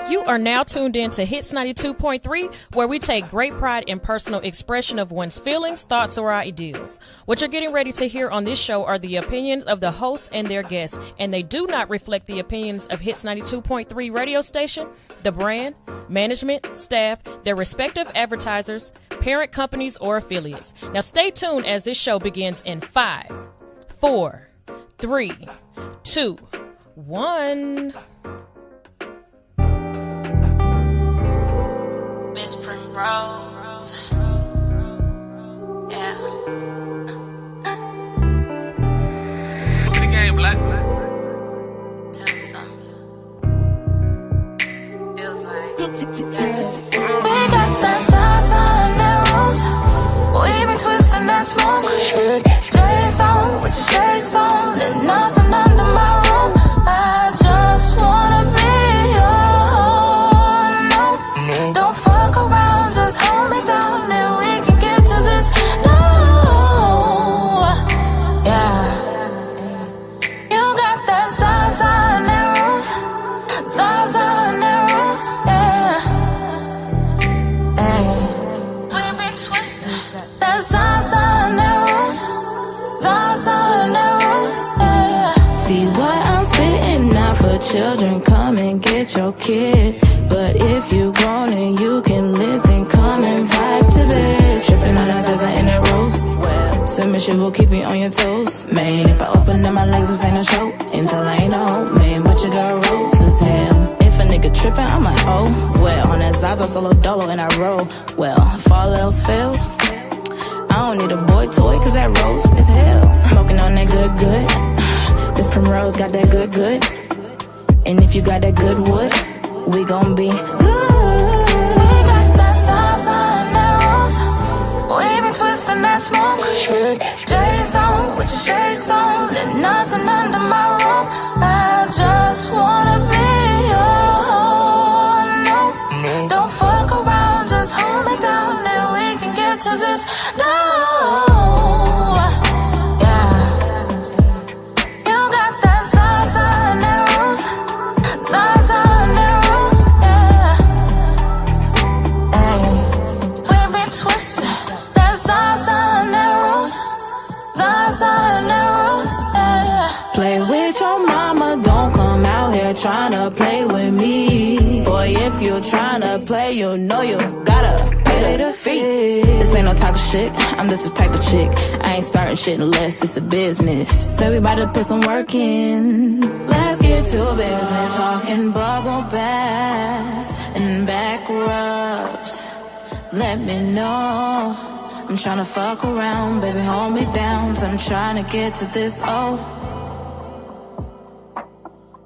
You are now tuned in to Hits 92.3, where we take great pride in personal expression of one's feelings, thoughts, or ideals. What you're getting ready to hear on this show are the opinions of the hosts and their guests, and they do not reflect the opinions of Hits 92.3 radio station, the brand, management, staff, their respective advertisers, parent companies, or affiliates. Now stay tuned as this show begins in 5, 4, 3, 2, 1. Miss Primrose, yeah. Look at the game, Black. Tell me something. Feels like, yeah. We got that salsa and that rose. We been twisting that smoke. J's on with your shades on, and nothing under my room. I just wanna be your no. Don't fuck around, just hold me down, and we can get to this. No, yeah. You got that salsa and that rose, salsa and that rose, yeah. Hey, we been twisting that salsa and that rose, salsa and that rose, yeah. See what I'm spitting out for children, come and get your kids. But if you grown and you can listen, come and vibe to this. Tripping on that salsa and that rose. Submission will keep me on your toes. Man, if I open up my legs, this ain't a show. Until I ain't a hoe, man, but you got rose as hell. If a nigga trippin', I'm like, oh, well. On that Zaza solo dolo and I roll. Well, if all else fails, I don't need a boy toy, cause that rose is hell. Smoking on that good, good. This Primrose got that good, good. And if you got that good wood, we gon' be good. We got that salsa and that rose. We been twisting that smoke. J's on with your shades on, and nothing under my room. I just wanna be your no. Don't fuck around, just hold me down, and we can get to this. No, yeah. You got that salsa and that rose, salsa and that rose, yeah. Hey, we been twisting that salsa and that rose, salsa and that rose, yeah. Play with your mama, don't come out here tryna play with me. Boy, if you're tryna play, you know you gotta pay the fee. This ain't no talk of shit, I'm just the type of chick. I ain't starting shit unless it's a business. So we bout to put some work in. Let's get to business. Talking bubble baths and back rubs. Let me know. I'm tryna fuck around, baby, hold me down. So I'm tryna get to this, oh.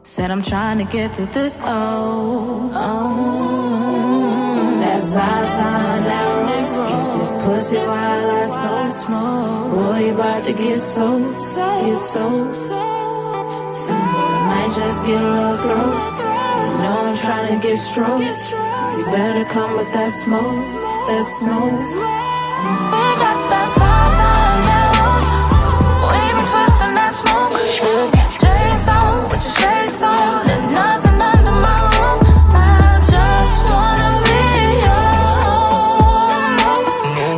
Said I'm tryna get to this, oh, oh. That's Zaza, that rose. Eat this pussy while I smoke. Boy, you about to get so, get so. Might just get a little throat. You know I'm tryna get stroked. You better come with that smoke, that smoke. We got that salsa and that rose. We been twisting that smoke. J's on with your shades on, and nothing under my room. I just wanna be your no.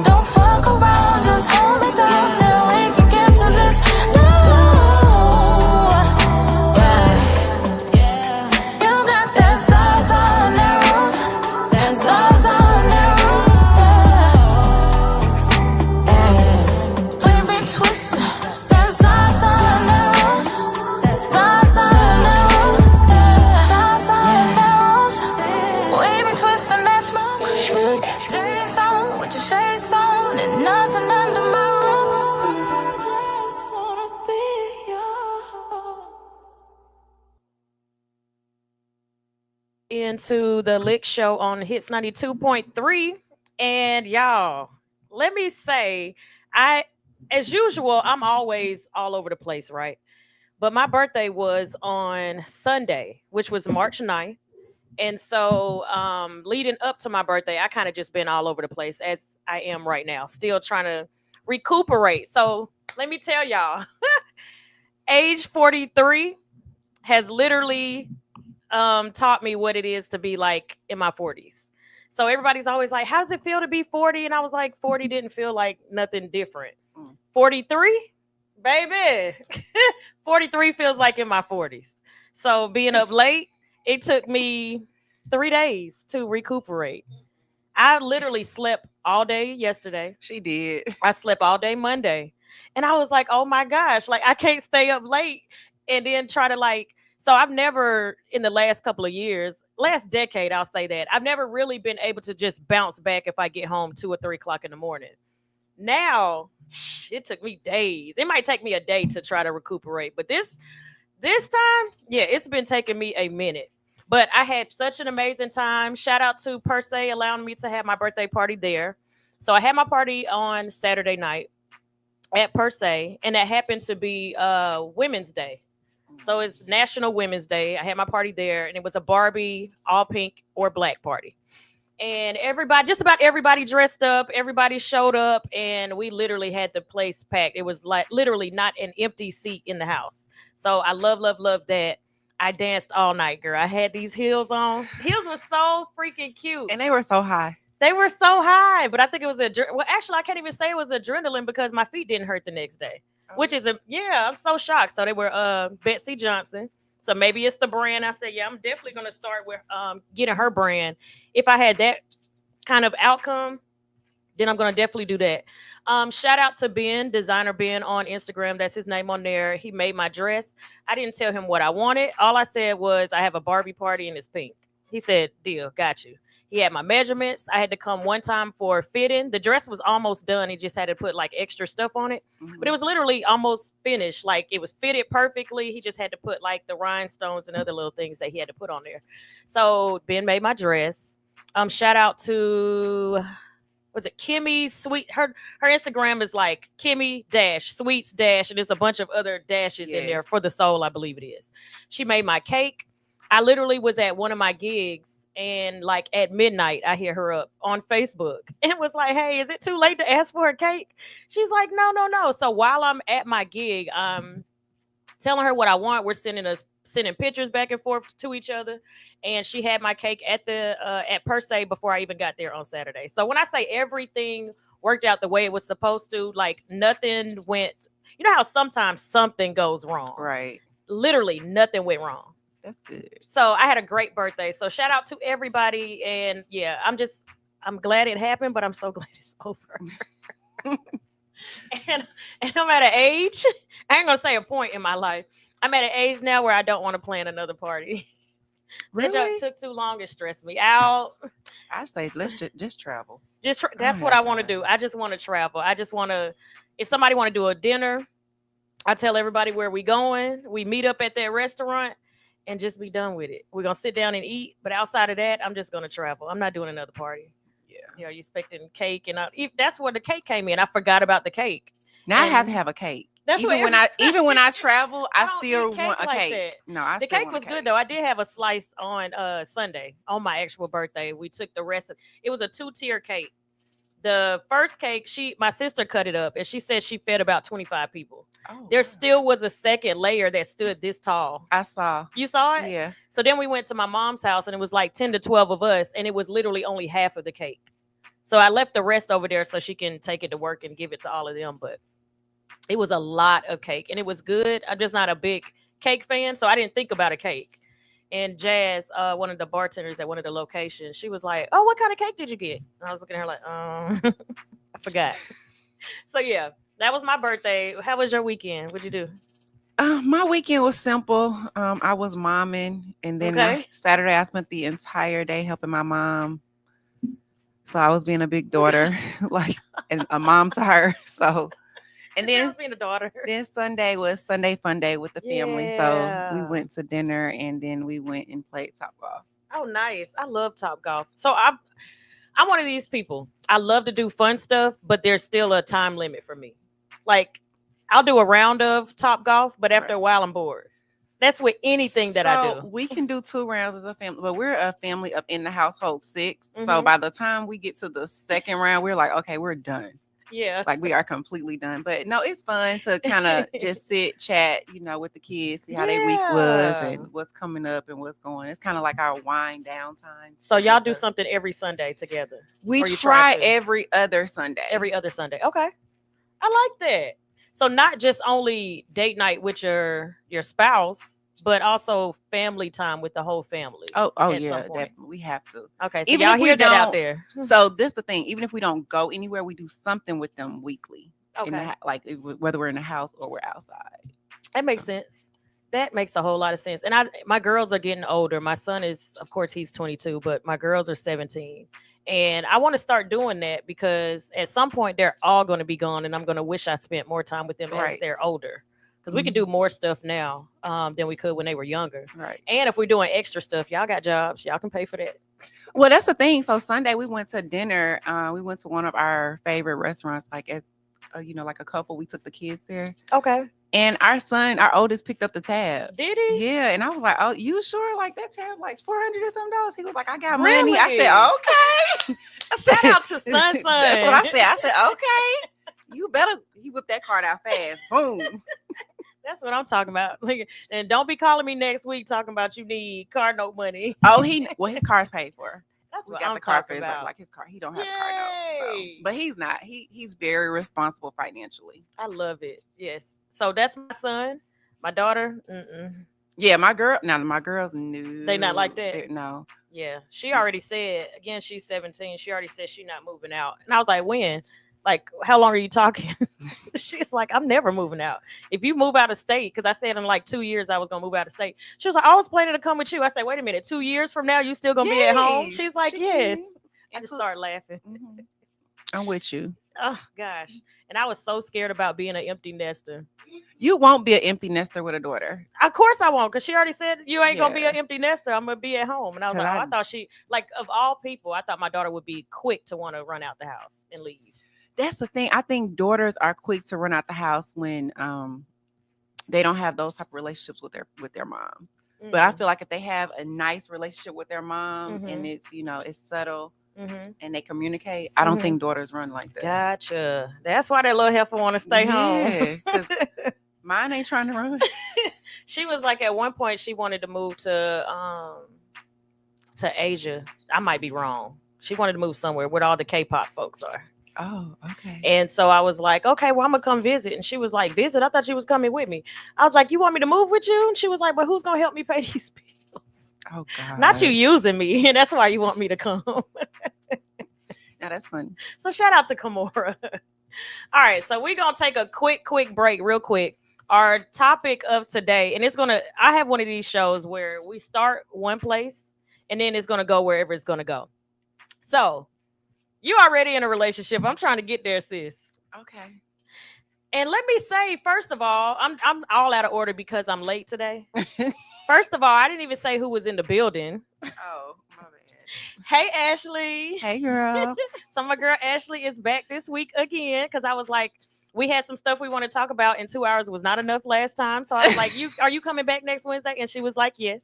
Don't fuck around, just hold me down, and we can get to this. No, yeah. You got that salsa and that rose, that salsa and that rose, yeah. We been twisting that salsa and that rose, salsa and that rose, yeah. Salsa and that rose. We been twisting that smoke. J's on with your shades on, and nothing under my room. I just wanna be yours. Into the L.I.C.K show on Hits 92.3. And y'all, let me say, as usual, I'm always all over the place, right? But my birthday was on Sunday, which was March 9th. And so leading up to my birthday, I kind of just been all over the place as I am right now, still trying to recuperate. So let me tell y'all, age 43 has literally taught me what it is to be like in my 40s. So everybody's always like, how does it feel to be 40? And I was like, 40 didn't feel like nothing different. 43, baby. 43 feels like in my 40s. So being up late, it took me 3 days to recuperate. I literally slept all day yesterday. She did. I slept all day Monday. And I was like, oh my gosh, like I can't stay up late and then try to like. So I've never, in the last couple of years, last decade, I'll say that, I've never really been able to just bounce back if I get home 2 or 3 o'clock in the morning. Now, it took me days. It might take me a day to try to recuperate. But this time, yeah, it's been taking me a minute. But I had such an amazing time. Shout out to Per Se allowing me to have my birthday party there. So I had my party on Saturday night at Per Se, and that happened to be Women's Day. So it's National Women's Day. I had my party there, and it was a Barbie all pink or black party. And everybody, just about everybody dressed up, everybody showed up, and we literally had the place packed. It was like literally not an empty seat in the house. So I love that. I danced all night, girl. I had these heels on. Heels were so freaking cute. And they were so high. They were so high, but I think it was well, actually, I can't even say it was adrenaline because my feet didn't hurt the next day, which is I'm so shocked. So they were Betsy Johnson. So maybe it's the brand. I said, yeah, I'm definitely going to start with getting her brand. If I had that kind of outcome, then I'm going to definitely do that. Shout out to Ben, designer Ben on Instagram. That's his name on there. He made my dress. I didn't tell him what I wanted. All I said was I have a Barbie party and it's pink. He said, deal, got you. He had my measurements. I had to come one time for fitting. The dress was almost done. He just had to put like extra stuff on it. Mm-hmm. But it was literally almost finished. Like it was fitted perfectly. He just had to put like the rhinestones and other little things that he had to put on there. So Ben made my dress. Shout out to, was it Kimmy Sweet? Her Instagram is like Kimmy dash Sweets dash, and there's a bunch of other dashes in there for the soul, I believe it is. She made my cake. I literally was at one of my gigs. And like at midnight, I hear her up on Facebook and was like, hey, is it too late to ask for a cake? She's like, no. So while I'm at my gig, I'm telling her what I want. We're sending pictures back and forth to each other. And she had my cake at Per Se before I even got there on Saturday. So when I say everything worked out the way it was supposed to, like nothing went, you know how sometimes something goes wrong. Right. Literally nothing went wrong. That's good. So I had a great birthday. So shout out to everybody. And yeah, I'm glad it happened, but I'm so glad it's over. and I'm at an age, I ain't going to say a point in my life. I'm at an age now where I don't want to plan another party. Really? That job took too long. It stressed me out. I say, let's just travel. That's what I want to do. I just want to travel. I just want to, if somebody want to do a dinner, I tell everybody where we going. We meet up at that restaurant. And just be done with it. We're going to sit down and eat. But outside of that, I'm just going to travel. I'm not doing another party. Yeah. You know, you expecting cake. And that's where the cake came in. I forgot about the cake. Now I have to have a cake. That's even when I travel, I still want a cake. That. No, the cake was good, though. I did have a slice on Sunday, on my actual birthday. We took the rest of it. Was a 2-tier cake. The first cake, my sister cut it up, and she said she fed about 25 people. Oh, there still was a second layer that stood this tall. I saw. You saw it? Yeah. So then we went to my mom's house, and it was like 10 to 12 of us, and it was literally only half of the cake. So I left the rest over there so she can take it to work and give it to all of them. But it was a lot of cake, and it was good. I'm just not a big cake fan, so I didn't think about a cake. And Jazz, one of the bartenders at one of the locations, she was like, oh, what kind of cake did you get? And I was looking at her like, I forgot. So, yeah, that was my birthday. How was your weekend? What'd you do? My weekend was simple. I was momming. And then Saturday, I spent the entire day helping my mom. So I was being a big daughter, like and a mom to her. So. And then being a daughter. Then Sunday was Sunday fun day with the family. So we went to dinner and then we went and played Topgolf. Oh, nice. I love Topgolf. So I'm one of these people. I love to do fun stuff, but there's still a time limit for me. Like I'll do a round of Topgolf, but after a while I'm bored. That's with anything that I do. We can do 2 rounds as a family, but we're a family up in the household 6. Mm-hmm. So by the time we get to the second round, we're like, okay, we're done. Yeah. Like we are completely done. But no, it's fun to kind of just sit, chat, with the kids, see how their week was and what's coming up and what's going. It's kind of like our wind down time. So y'all do something every Sunday together? We try every other Sunday. Every other Sunday. Okay. I like that. So not just only date night with your spouse, but also family time with the whole family. Oh yeah, definitely. We have to. Okay, so even y'all hear that out there. So this is the thing. Even if we don't go anywhere, we do something with them weekly. Okay. Whether we're in the house or we're outside. That makes sense. That makes a whole lot of sense. And my girls are getting older. My son is, of course, he's 22, but my girls are 17. And I want to start doing that because at some point they're all going to be gone, and I'm going to wish I spent more time with them as they're older. Because we can do more stuff now than we could when they were younger. Right. And if we're doing extra stuff, y'all got jobs. Y'all can pay for that. Well, that's the thing. So Sunday we went to dinner. We went to one of our favorite restaurants, like as like a couple. We took the kids there. Okay. And our son, our oldest, picked up the tab. Did he? Yeah. And I was like, "Oh, you sure? Like that tab, like $400 or something?" He was like, "I got money." I said, "Okay." Shout out to son. That's what I said. I said, "Okay, you better." He whipped that card out fast. Boom. That's what I'm talking about. And don't be calling me next week talking about you need car note money. Oh, his car's paid for. That's we what got I'm the car talking about. Like his car, he don't have a car note. So. But he's not. He's very responsible financially. I love it. Yes. So that's my son. My daughter. Yeah, my girls knew. They not like that. No. Yeah, she already said. Again, she's 17. She already said she's not moving out. And I was like, when? Like, how long are you talking? She's like, I'm never moving out. If you move out of state, because I said in like 2 years I was going to move out of state. She was like, I was planning to come with you. I said, wait a minute, 2 years from now, you still going to be at home? She's like, yes. I just started laughing. Mm-hmm. I'm with you. Oh, gosh. And I was so scared about being an empty nester. You won't be an empty nester with a daughter. Of course I won't, because she already said you ain't going to be an empty nester. I'm going to be at home. And I was like, I thought she, like, of all people, I thought my daughter would be quick to want to run out the house and leave. That's the thing. I think daughters are quick to run out the house when they don't have those type of relationships with their mom. Mm-hmm. But I feel like if they have a nice relationship with their mom and it's it's subtle and they communicate, I don't think daughters run like that. Gotcha. That's why that little heifer want to stay home. Mine ain't trying to run. She was like at one point she wanted to move to Asia. I might be wrong. She wanted to move somewhere where all the K-pop folks are. Oh, okay. And so I was like, okay, well, I'm gonna come visit. And she was like, visit? I thought she was coming with me. I was like, you want me to move with you? And she was like, but who's gonna help me pay these bills? Oh, God. Not you using me. And that's why you want me to come. Now that's funny. So shout out to Kimora. All right, so we're gonna take a quick break, real quick. Our topic of today, and I have one of these shows where we start one place and then it's gonna go wherever it's gonna go. So you already in a relationship. I'm trying to get there, sis. Okay. And let me say, first of all, I'm all out of order because I'm late today. First of all, I didn't even say who was in the building. Oh, my bad. Hey, Ashley. Hey, girl. So my girl Ashley is back this week again because I was like, we had some stuff we want to talk about, and 2 hours was not enough last time. So I was like, are you coming back next Wednesday? And she was like, yes.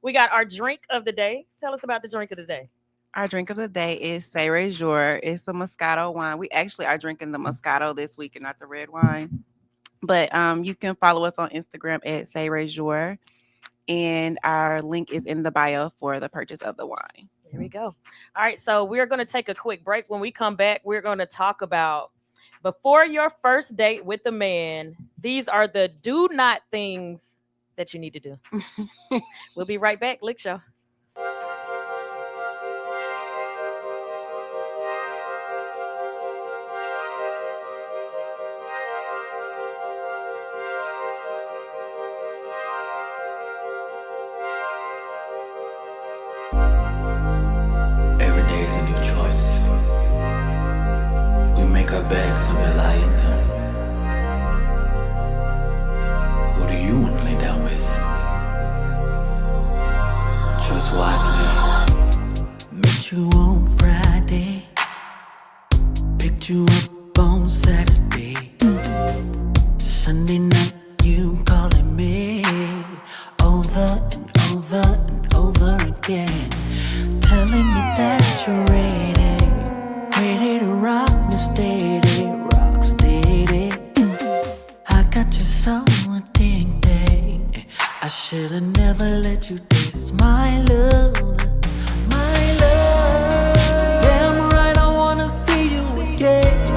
We got our drink of the day. Tell us about the drink of the day. Our drink of the day is C Jour. It's the Moscato wine. We actually are drinking the Moscato this week and not the red wine. But you can follow us on Instagram at C Jour. And our link is in the bio for the purchase of the wine. There we go. All right. So we're going to take a quick break. When we come back, we're going to talk about before your first date with a man. These are the do not things that you need to do. We'll be right back. L.I.C.K Show. Our bags and rely in them. Who do you want to lay down with? Choose wisely. Met you on Friday, picked you up on Saturday. Sunday night you calling me over and over and over again, telling me that you're ready to rock me steady, Should've never let you taste my love, my love. Damn right, I wanna see you again,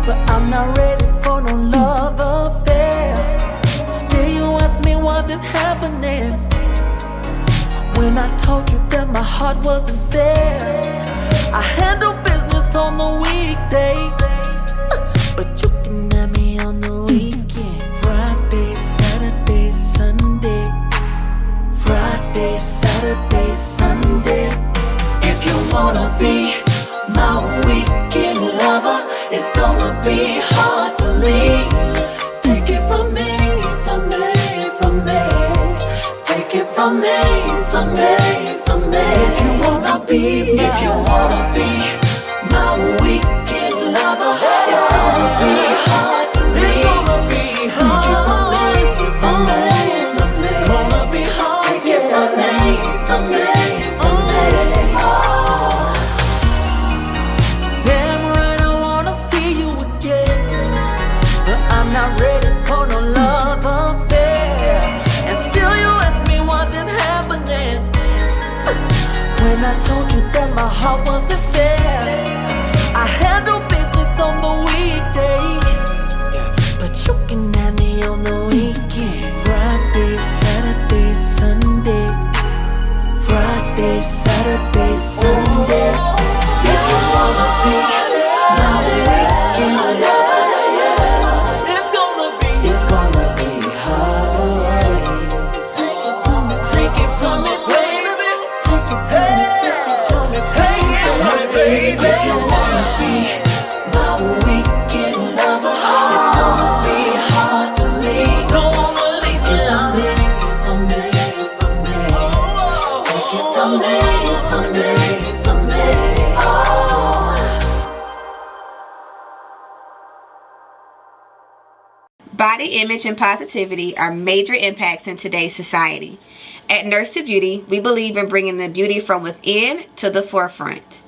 but I'm not ready for no love affair. Still you ask me what is happening, when I told you that my heart wasn't there. I handle business on the weekday, but you can have me on the weekend. Friday, Saturday, Sunday. Friday, Saturday, Sunday. If you wanna be my weekend lover, it's gonna be hard to leave. Take it from me, from me, from me. Take it from me, from me, from me. If you wanna be my weekend lover, it's gonna be hard to leave. Take it from me, from me, from me. Gonna be hard. Take it from me, from me, from me. Oh. Damn right, I wanna see you again, but I'm not ready for no love affair. And still you ask me what is happening, when I told you that my heart wasn't there. I handle business on the weekday, but you can have me on the weekend. Friday, Saturday, Sunday. Friday, Saturday, Sunday. If you wanna be my weekend lover, it's gonna be hard to wait. Take it from me, baby. Take it from me, take it from me, take it from me, baby. If you wanna be my weekend lover, it's gonna be hard to leave. Don't wanna leave me alone. From me, from me. Take it from me, from me, from me. Oh. Body image and positivity are major impacts in today's society. At Nurse to Beauty, we believe in bringing the beauty from within to the forefront.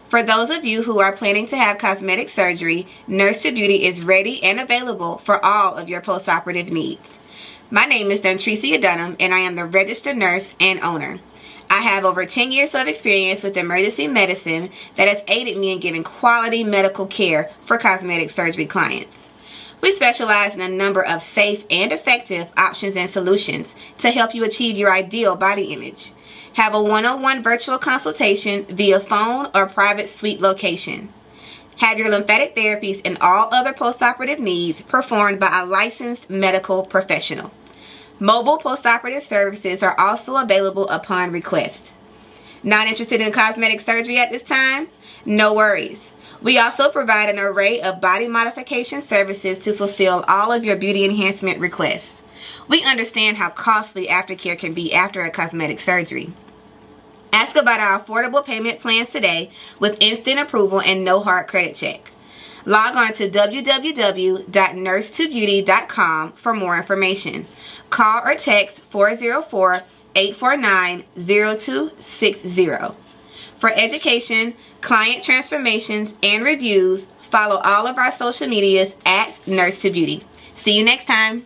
For those of you who are planning to have cosmetic surgery, Nurse to Beauty is ready and available for all of your post-operative needs. My name is Dontricia Dunham, and I am the registered nurse and owner. I have over 10 years of experience with emergency medicine that has aided me in giving quality medical care for cosmetic surgery clients. We specialize in a number of safe and effective options and solutions to help you achieve your ideal body image. Have a one-on-one virtual consultation via phone or private suite location. Have your lymphatic therapies and all other postoperative needs performed by a licensed medical professional. Mobile postoperative services are also available upon request. Not interested in cosmetic surgery at this time? No worries. We also provide an array of body modification services to fulfill all of your beauty enhancement requests. We understand how costly aftercare can be after a cosmetic surgery. Ask about our affordable payment plans today with instant approval and no hard credit check. Log on to www.nursetobeauty.com for more information. Call or text 404-849-0260. For education, client transformations, and reviews, follow all of our social medias at Nurse to Beauty. See you next time.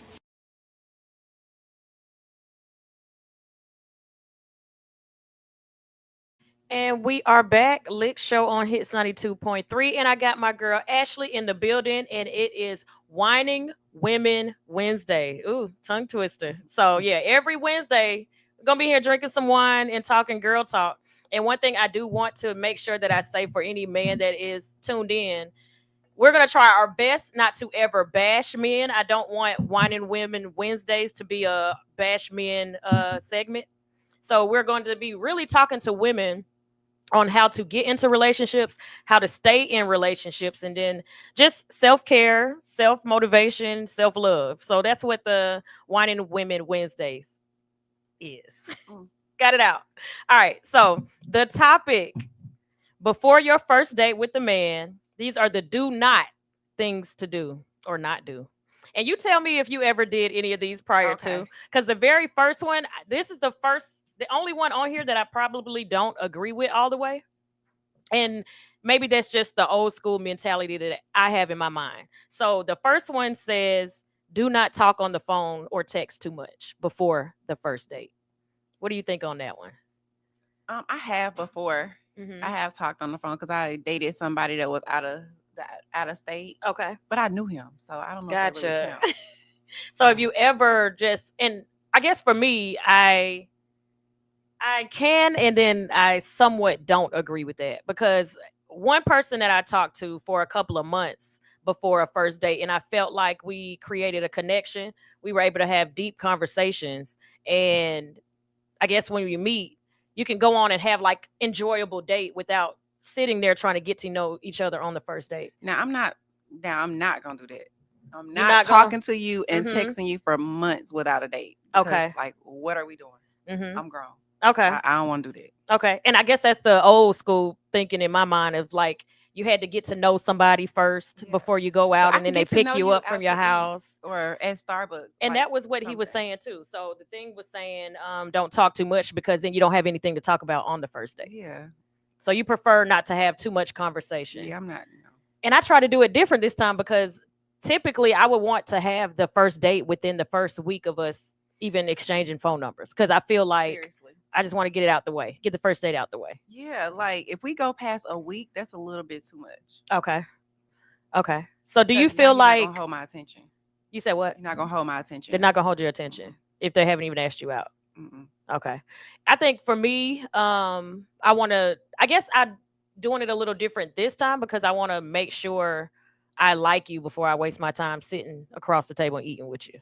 And we are back. L.I.C.K show on Hits 92.3. And I got my girl Ashley in the building, and it is Whining Women Wednesday. Ooh, tongue twister. So, yeah, every Wednesday, we're going to be here drinking some wine and talking girl talk. And one thing I do want to make sure that I say for any man that is tuned in, we're going to try our best not to ever bash men. I don't want Whining Women Wednesdays to be a bash men segment. So we're going to be really talking to women on how to get into relationships, how to stay in relationships, and then just self-care, self-motivation, self-love. So that's what the Whining Women Wednesdays is. Got it out. All right. So the topic: before your first date with the man, these are the do not things to do or not do. And you tell me if you ever did any of these prior to, because the very first one, this is the only one on here that I probably don't agree with all the way. And maybe that's just the old school mentality that I have in my mind. So the first one says, do not talk on the phone or text too much before the first date. What do you think on that one? I have before. I have talked on the phone because I dated somebody that was out of state, Okay. but I knew him, so I don't know if that really Gotcha. counts. So have you ever just, and I guess for me, I can, and then I somewhat don't agree with that, because one person that I talked to for a couple of months before a first date, and I felt like we created a connection. We were able to have deep conversations, and I guess when you meet, you can go on and have like enjoyable date without sitting there trying to get to know each other on the first date. Now I'm not gonna do that. I'm You're not not talking gonna? to you and Mhm. texting you for months without a date. Because, Okay. like, what are we doing? Mhm. I'm grown. Okay. I don't want to do that. Okay. And I guess that's the old school thinking in my mind of like you had to get to know somebody first Yeah. before you go But out, I and can then they get to pick know you you up from out your to eat house. or at Starbucks. And like that was what he was something. saying too. So the thing was saying, don't talk too much, because then you don't have anything to talk about on the first date. Yeah. So you prefer not to have too much conversation. Yeah, I'm not. No. And I try to do it different this time, because typically I would want to have the first date within the first week of us even exchanging phone numbers, because I feel like Seriously. I just want to get it out the way, get the first date out the way. Yeah, like if we go past a week, that's a little bit too much. Okay. Okay. So do you 'Cause now feel you're not like gonna hold my attention? you said what? You're not gonna hold my attention. They're not gonna hold your attention if they haven't even asked you out. Mm-mm. Okay. I think for me, I guess I doing it a little different this time, because I want to make sure I like you before I waste my time sitting across the table and eating with you.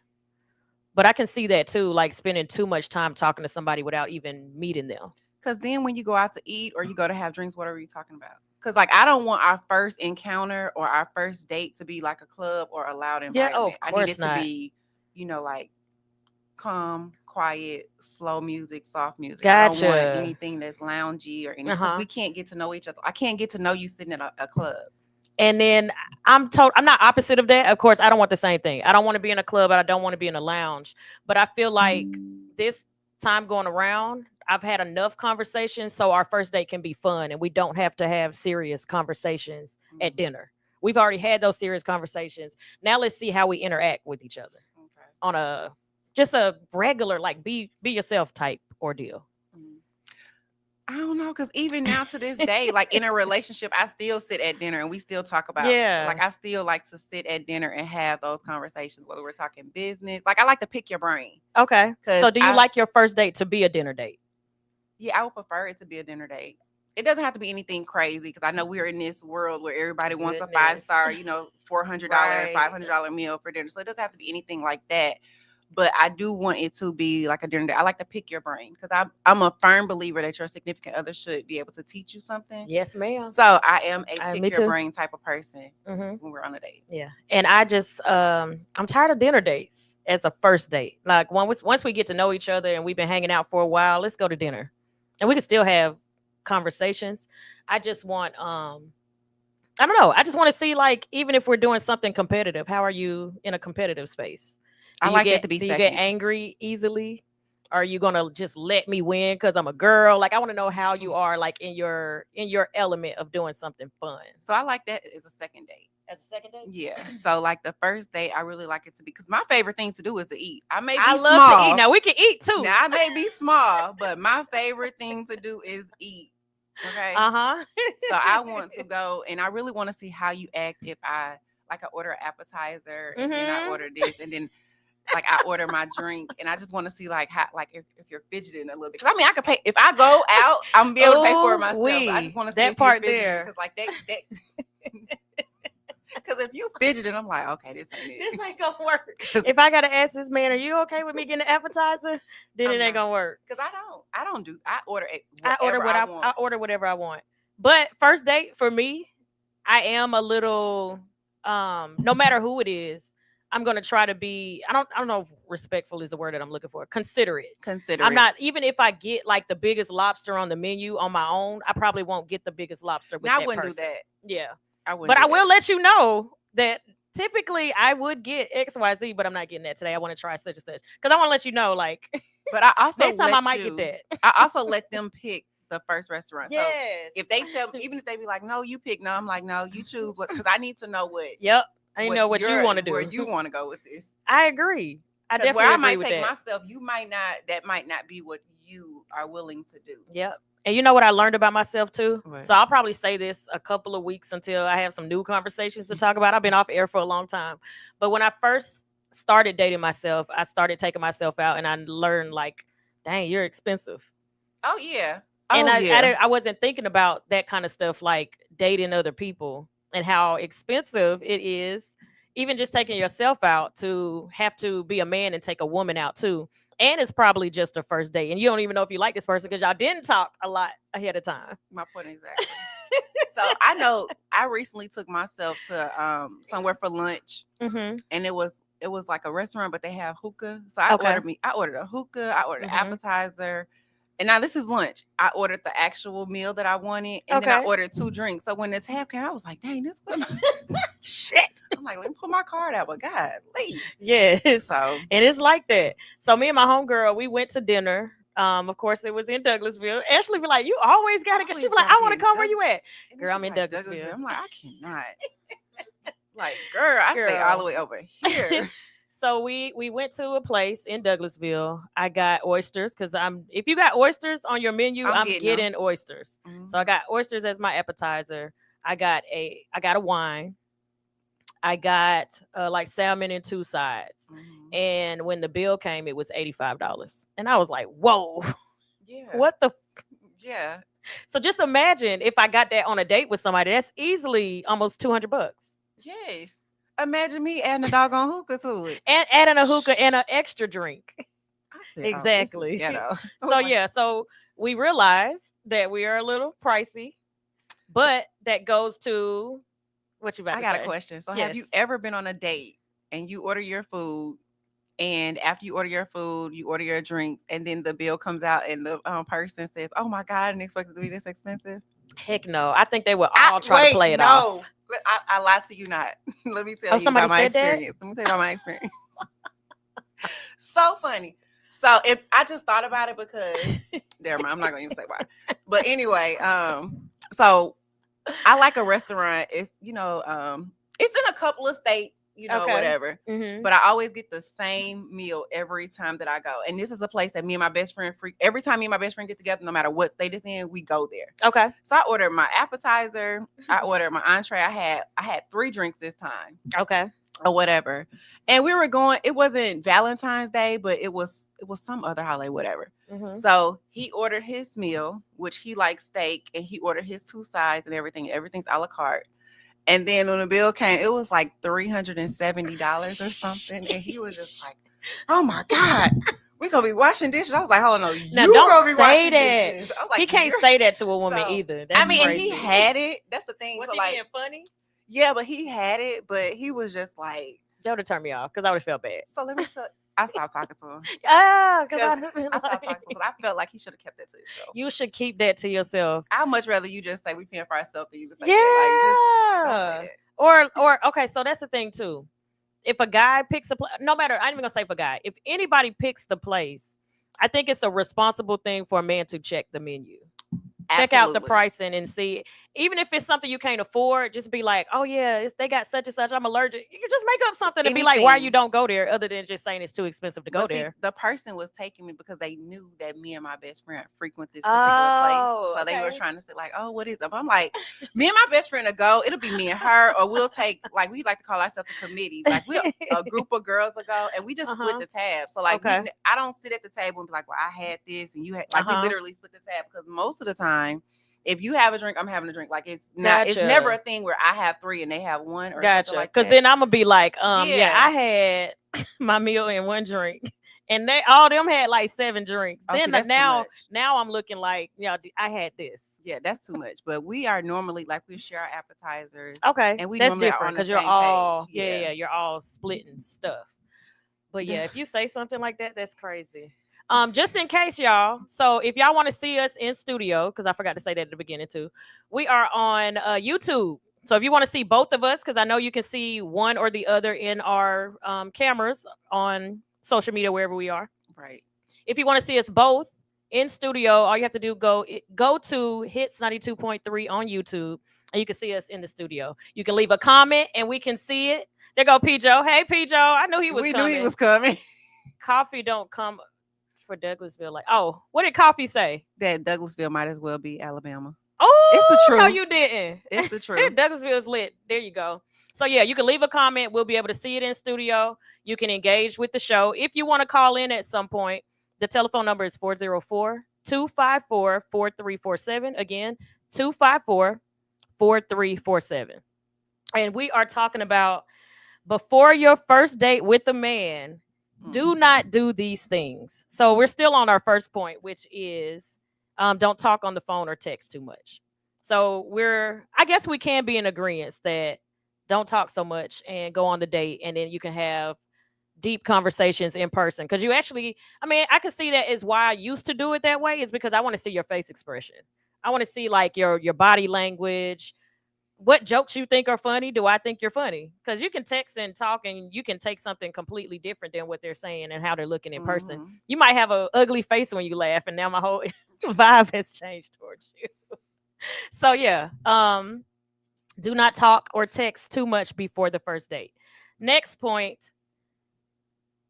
But I can see that too, like spending too much time talking to somebody without even meeting them. Because then when you go out to eat or you go to have drinks, what are we talking about? Because like I don't want our first encounter or our first date to be like a club or a loud Yeah, environment. of I course need it not. to be, like calm, quiet, slow music, soft music. I don't want Gotcha. anything that's loungy or anything because Uh-huh. we can't get to know each other. I can't get to know you sitting at a club. And then I'm not opposite of that. Of course, I don't want the same thing. I don't want to be in a club, but I don't want to be in a lounge. But I feel like this time going around, I've had enough conversations so our first date can be fun and we don't have to have serious conversations at dinner. We've already had those serious conversations. Now let's see how we interact with each other Okay. on just a regular, like, be yourself type ordeal. I don't know, because even now to this day, like in a relationship, I still sit at dinner and we still talk about Yeah. like I still like to sit at dinner and have those conversations, whether we're talking business. Like I like to pick your brain. Okay. 'Cause So do you like your first date to be a dinner date? Yeah, I would prefer it to be a dinner date. It doesn't have to be anything crazy because I know we're in this world where everybody wants a Goodness. 5-star, $400, Right. $500 meal for dinner. So it doesn't have to be anything like that. But I do want it to be like a dinner date. I like to pick your brain because I'm a firm believer that your significant other should be able to teach you something. Yes, ma'am. So I am a Me pick your too. brain type of person Mhm. when we're on a date. Yeah. And I just I'm tired of dinner dates as a first date. Like once we get to know each other and we've been hanging out for a while, let's go to dinner. And we can still have conversations. I just want I don't know. I just want to see, like, even if we're doing something competitive, how are you in a competitive space? I like that to be Do you second. get angry easily? Are you gonna just let me win because I'm a girl? Like, I want to know how you are, like, in your element of doing something fun. So I like that as a second date. As a second date? Yeah. So like the first date, I really like it to be because my favorite thing to do is to eat. I may be I small. love to eat. Now we can eat too. Now I may be small, but my favorite thing to do is eat. Okay. Uh-huh. So I want to go and I really want to see how you act if I order an appetizer and then I order this and then like I order my drink and I just want to see like how if you're fidgeting a little bit. Because I mean I could pay if I go out, I'm gonna be able to pay for it myself. But I just want to see that if part you're fidgeting, there. because like that because if you fidgeting, I'm like, okay, this ain't it. This ain't gonna work. If I gotta ask this man, are you okay with me getting an appetizer? Then it ain't gonna work. Because I order I order whatever I want. But first date for me, I am a little no matter who it is, I'm gonna try to be, I don't know if respectful is the word that I'm looking for. Considerate. I'm not, even if I get like the biggest lobster on the menu on my own, I probably won't get the biggest lobster with that I wouldn't person. do that. Yeah. I wouldn't. But I will let you know that typically I would get XYZ, but I'm not getting that today. I want to try such and such. Because I want to let you know, like, but I also next time I might get that. I also let them pick the first restaurant. Yes. So if they tell me, even if they be like, no, you pick, no, I'm like, no, you choose what, because I need to know what. Yep. I didn't know what you want to do. Where you want to go with this. I agree. I definitely where I agree might with take that. myself, you might not. That might not be what you are willing to do. Yep. And you know what I learned about myself too? What? So I'll probably say this a couple of weeks until I have some new conversations to talk about. I've been off air for a long time. But when I first started dating myself, I started taking myself out and I learned like, dang, you're expensive. Oh yeah. And I wasn't thinking about that kind of stuff like dating other people and how expensive it is. Even just taking yourself out to have to be a man and take a woman out too. And it's probably just a first date. And you don't even know if you like this person because y'all didn't talk a lot ahead of time. My point exactly. So I know I recently took myself to somewhere for lunch, and it was like a restaurant, but they have hookah. So I ordered a hookah, I ordered an appetizer. And now this is lunch. I ordered the actual meal that I wanted, and then I ordered 2 drinks. So when the tab came, I was like, dang, this was shit. I'm like, let me put my card out, but God, leave. Yes. So and it's like that. So me and my homegirl, we went to dinner. Of course, it was in Douglasville. Ashley be like, you always gotta go. She's like, I want to come where you at. Girl, I'm in Douglasville. I'm like, I cannot. Like, girl, I stay all the way over here. So we went to a place in Douglasville. I got oysters because if you got oysters on your menu, I'm getting oysters. Mm-hmm. So I got oysters as my appetizer. I got a wine. I got like salmon and 2 sides. Mm-hmm. And when the bill came, it was $85. And I was like, whoa. Yeah. What the? Yeah. So just imagine if I got that on a date with somebody, that's easily almost $200. Yes. Imagine me adding a doggone hookah to it. And adding a hookah and an extra drink. I said, exactly. So we realized that we are a little pricey, but that goes to what you about to say. I got a question. So have you ever been on a date and you order your food, and after you order your food, you order your drinks, and then the bill comes out and the person says, oh my God, I didn't expect it to be this expensive? Heck no. I think they would all try to play it off. I lied to you not. Let me tell you about my experience. Let me tell you about my experience. So funny. So if I just thought about it because never mind, I'm not gonna even say why. But anyway, so I like a restaurant. It's it's in a couple of states, whatever. Mm-hmm. But I always get the same meal every time that I go. And this is a place that me and my best friend every time me and my best friend get together, no matter what state it's in, we go there. Okay. So I ordered my appetizer, I ordered my entree. I had 3 drinks this time. Okay. Or whatever. And we were going, it wasn't Valentine's Day, but it was some other holiday, whatever. Mm-hmm. So he ordered his meal, which he likes steak, and he ordered his 2 sides and everything. Everything's a la carte. And then when the bill came, it was like $370 or something. And he was just like, oh my God, we're going to be washing dishes. I was like, hold on, you're going to be washing dishes. I was like, he can't say that to a woman either. That's crazy. And he had it. That's the thing. Was he being funny? Yeah, but he had it, but he was just like. That would have turned me off because I would have felt bad. So let me tell I stopped talking to him. Because I stopped talking to him because I felt like he should have kept that to himself. You should keep that to yourself. I'd much rather you just say we paying for ourselves than you just say that. Like, or okay, so that's the thing too. If a guy picks a place, no matter, I ain't even gonna say if a guy, if anybody picks the place, I think it's a responsible thing for a man to check the menu. Check out the pricing and see, even if it's something you can't afford, just be like, oh yeah, they got such and such, I'm allergic. You can just make up something and be like, why you don't go there, other than just saying it's too expensive to go there. The person was taking me because they knew that me and my best friend frequent this particular place. So they were trying to say like, oh, what is it? I'm like, me and my best friend will go, it'll be me and her, or we'll take, like, we like to call ourselves a committee. Like a group of girls will go and we just split the tab. So like, I don't sit at the table and be like, well, I had this and you had, like we literally split the tab, because most of the time, if you have a drink, I'm having a drink. Like it's not. It's never a thing where I have 3 and they have 1. Or gotcha. Because then I'm gonna be like, I had my meal and 1 drink, and all them had like 7 drinks. Then now I'm looking like, I had this. Yeah, that's too much. But we are normally like we share our appetizers. Okay, and we that's different because you're all you're all splitting stuff. But yeah, if you say something like that, that's crazy. Just in case, y'all. So if y'all want to see us in studio, because I forgot to say that at the beginning too, we are on YouTube. So if you want to see both of us, because I know you can see one or the other in our cameras on social media, wherever we are. Right. If you want to see us both in studio, all you have to do go to Hits 92.3 on YouTube, and you can see us in the studio. You can leave a comment, and we can see it. There go P. Joe. Hey, P. Joe. I knew he was We coming. knew he was coming. Coffee don't come for Douglasville. Like, oh, what did Coffee say? That Douglasville might as well be Alabama. Oh, it's the truth. No, you didn't. It's the truth. Douglasville's lit. There you go. So yeah, you can leave a comment. We'll be able to see it in studio. You can engage with the show. If you want to call in at some point, the telephone number is 404-254-4347. Again, 254-4347. And we are talking about before your first date with a man, do not do these things. So we're still on our first point, which is don't talk on the phone or text too much. So I guess we can be in agreement that don't talk so much and go on the date, and then you can have deep conversations in person. Because you actually, I can see that is why I used to do it that way, is because I want to see your face expression. I want to see like your body language, what jokes you think are funny. Do I think you're funny? Because you can text and talk and you can take something completely different than what they're saying and how they're looking in person. You might have an ugly face when you laugh, and now my whole vibe has changed towards you. So yeah, do not talk or text too much before the first date. Next point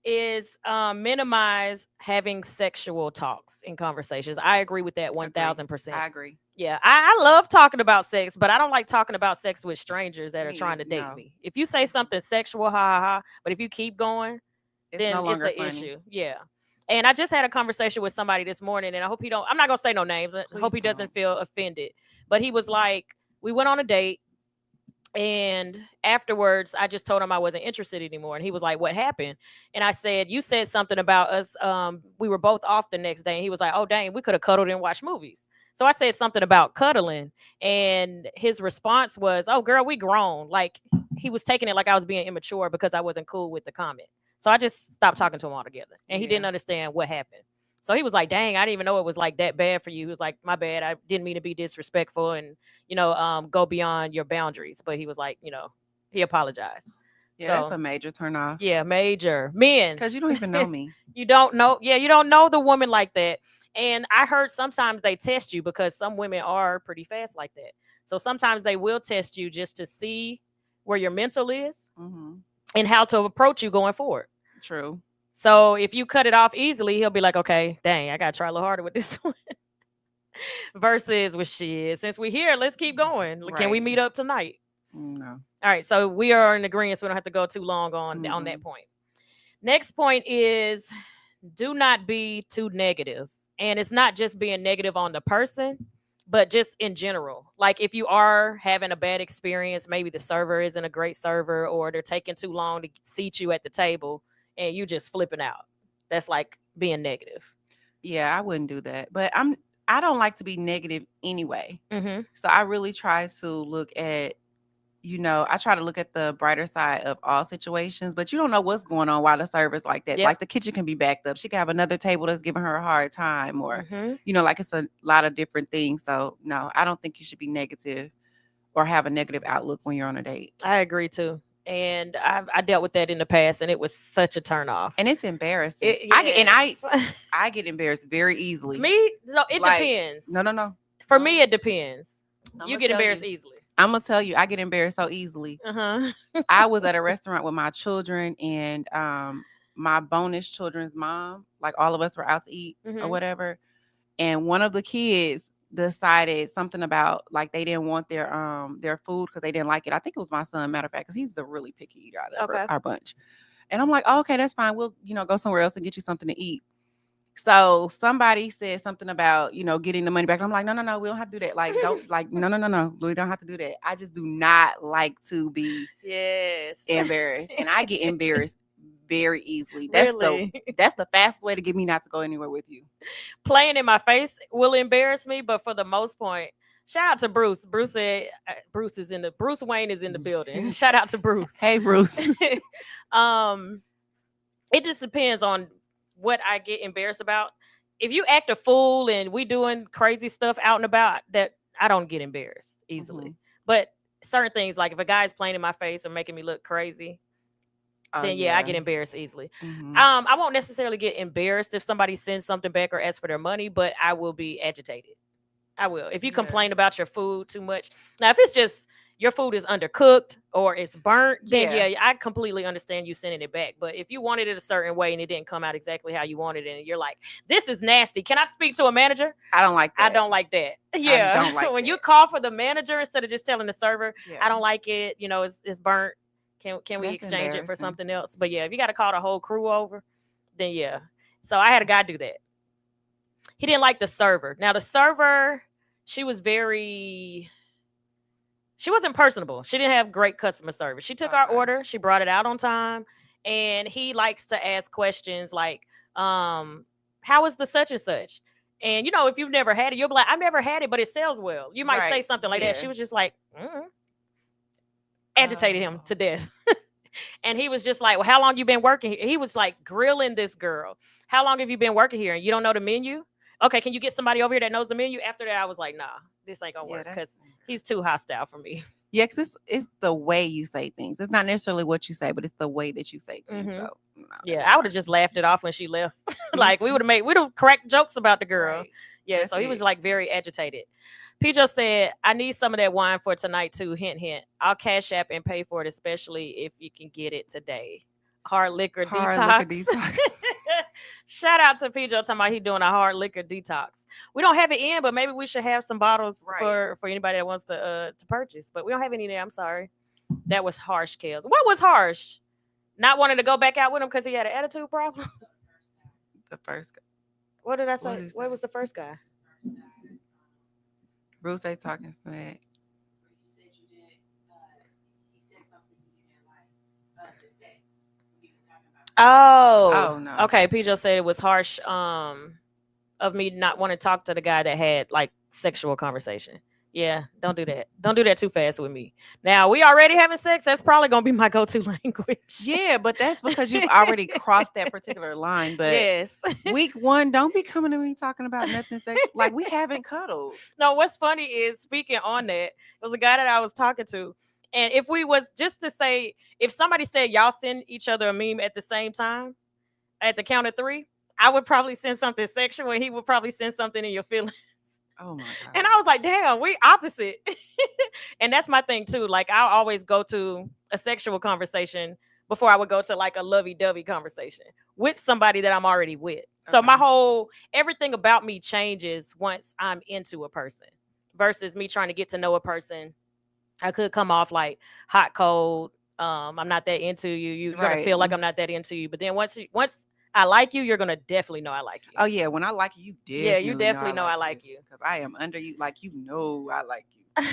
is minimize having sexual talks in conversations. I agree with that 1,000%. I agree. Yeah, I love talking about sex, but I don't like talking about sex with strangers that are trying to date me. If you say something sexual, ha ha ha, but if you keep going, then no longer it's an funny. issue. Yeah. And I just had a conversation with somebody this morning, and I hope I'm not going to say no names. I hope he doesn't feel offended. But he was like, we went on a date, and afterwards, I just told him I wasn't interested anymore. And he was like, what happened? And I said, you said something about us. We were both off the next day. And he was like, oh, dang, we could have cuddled and watched movies. So I said something about cuddling, and his response was, oh, girl, we grown. Like, he was taking it like I was being immature because I wasn't cool with the comment. So I just stopped talking to him altogether, and he didn't understand what happened. So he was like, dang, I didn't even know it was like that bad for you. He was like, my bad. I didn't mean to be disrespectful and, go beyond your boundaries. But he was like, he apologized. Yeah, that's a major turn off. Yeah, major. Men. Because you don't even know me. You don't know. Yeah, you don't know the woman like that. And I heard sometimes they test you because some women are pretty fast like that. So sometimes they will test you just to see where your mental is and how to approach you going forward. True. So if you cut it off easily, he'll be like, okay, dang, I got to try a little harder with this one. Versus with shit, since we're here, let's keep going. Right. Can we meet up tonight? No. All right. So we are in agreement. So we don't have to go too long on that point. Next point is do not be too negative. And it's not just being negative on the person, but just in general. Like if you are having a bad experience, maybe the server isn't a great server, or they're taking too long to seat you at the table and you just flipping out. That's like being negative. Yeah, I wouldn't do that. But I don't like to be negative anyway. So I really try to look at, I try to look at the brighter side of all situations, but you don't know what's going on while the server's like that. Yep. Like the kitchen can be backed up. She can have another table that's giving her a hard time, or, like it's a lot of different things. So no, I don't think you should be negative or have a negative outlook when you're on a date. I agree too. And I dealt with that in the past, and it was such a turn off. And it's embarrassing. I get embarrassed very easily. Me? No, it depends. No. For me, it depends. You get embarrassed easily. I'm gonna tell you, I get embarrassed so easily. I was at a restaurant with my children and my bonus children's mom. Like all of us were out to eat or whatever, and one of the kids decided something about like they didn't want their food because they didn't like it. I think it was my son, matter of fact, because he's the really picky eater out of our bunch. And I'm like, oh, okay, that's fine. We'll go somewhere else and get you something to eat. So somebody said something about, getting the money back. I'm like, no, we don't have to do that. Like, don't no, we don't have to do that. I just do not like to be embarrassed. And I get embarrassed very easily. That's the fastest way to get me not to go anywhere with you. Playing in my face will embarrass me, but for the most part, shout out to Bruce. Bruce said Bruce Wayne is in the building. Shout out to Bruce. Hey, Bruce. It just depends on what I get embarrassed about. If you act a fool and we doing crazy stuff out and about, that I don't get embarrassed easily. But certain things, like if a guy's playing in my face or making me look crazy, then I get embarrassed easily. I won't necessarily get embarrassed if somebody sends something back or asks for their money, but I will be agitated. I will. If you complain about your food too much. Now, if it's just your food is undercooked or it's burnt, then yeah, I completely understand you sending it back. But if you wanted it a certain way and it didn't come out exactly how you wanted it, and you're like, this is nasty, can I speak to a manager? I don't like that. I don't like that. Yeah. I don't like when that. you call for the manager instead of just telling the server, I don't like it, you know, it's burnt. Can we That's exchange it for something else? But yeah, if you got to call the whole crew over, then yeah. So I had a guy do that. He didn't like the server. Now the server, she wasn't personable. She didn't have great customer service. She took our order, she brought it out on time, and he likes to ask questions like, how is the such and such? And you know, if you've never had it, you'll be like, I've never had it, but it sells well. You might say something like that. She was just like, agitated him to death. And he was just like, well, how long you been working here? He was like grilling this girl. How long have you been working here? And you don't know the menu? Okay, can you get somebody over here that knows the menu? After that, I was like, nah, this ain't gonna work because he's too hostile for me. Yeah, because it's the way you say things. It's not necessarily what you say, but it's the way that you say things. So, no, yeah, I would have just laughed it off when she left. Like we'd have cracked jokes about the girl. Right. Yeah, that's so he was like very agitated. Pijo said, I need some of that wine for tonight too. Hint, hint. I'll cash app and pay for it, especially if you can get it today. Hard liquor detox. Shout out to Pijo talking about he doing a hard liquor detox. We don't have it in, but maybe we should have some bottles for anybody that wants to purchase. But we don't have any there. I'm sorry. That was harsh, KELZ. What was harsh? Not wanting to go back out with him because he had an attitude problem? The first guy. What did I say? What was the first guy? Bruce ain't talking smack. Oh no. Okay, Pijo said it was harsh of me not wanting to talk to the guy that had like sexual conversation. Yeah, don't do that. Don't do that too fast with me. Now we already having sex. That's probably gonna be my go-to language. Yeah, but that's because you've already crossed that particular line. But yes, week one, don't be coming to me talking about nothing sex. Like we haven't cuddled. No, what's funny is speaking on that, it was a guy that I was talking to. And if we was just to say, if somebody said y'all send each other a meme at the same time, at the count of 3, I would probably send something sexual and he would probably send something in your feelings. Oh my God. And I was like, damn, we opposite. And that's my thing too. Like I'll always go to a sexual conversation before I would go to like a lovey-dovey conversation with somebody that I'm already with. Okay. So everything about me changes once I'm into a person versus me trying to get to know a person. I could come off like hot, cold. I'm not that into you. You're gonna feel like I'm not that into you. But then once I like you, you're gonna definitely know I like you. Oh yeah, when I like you, you definitely know I like you because I am under you. Like you know, I like you.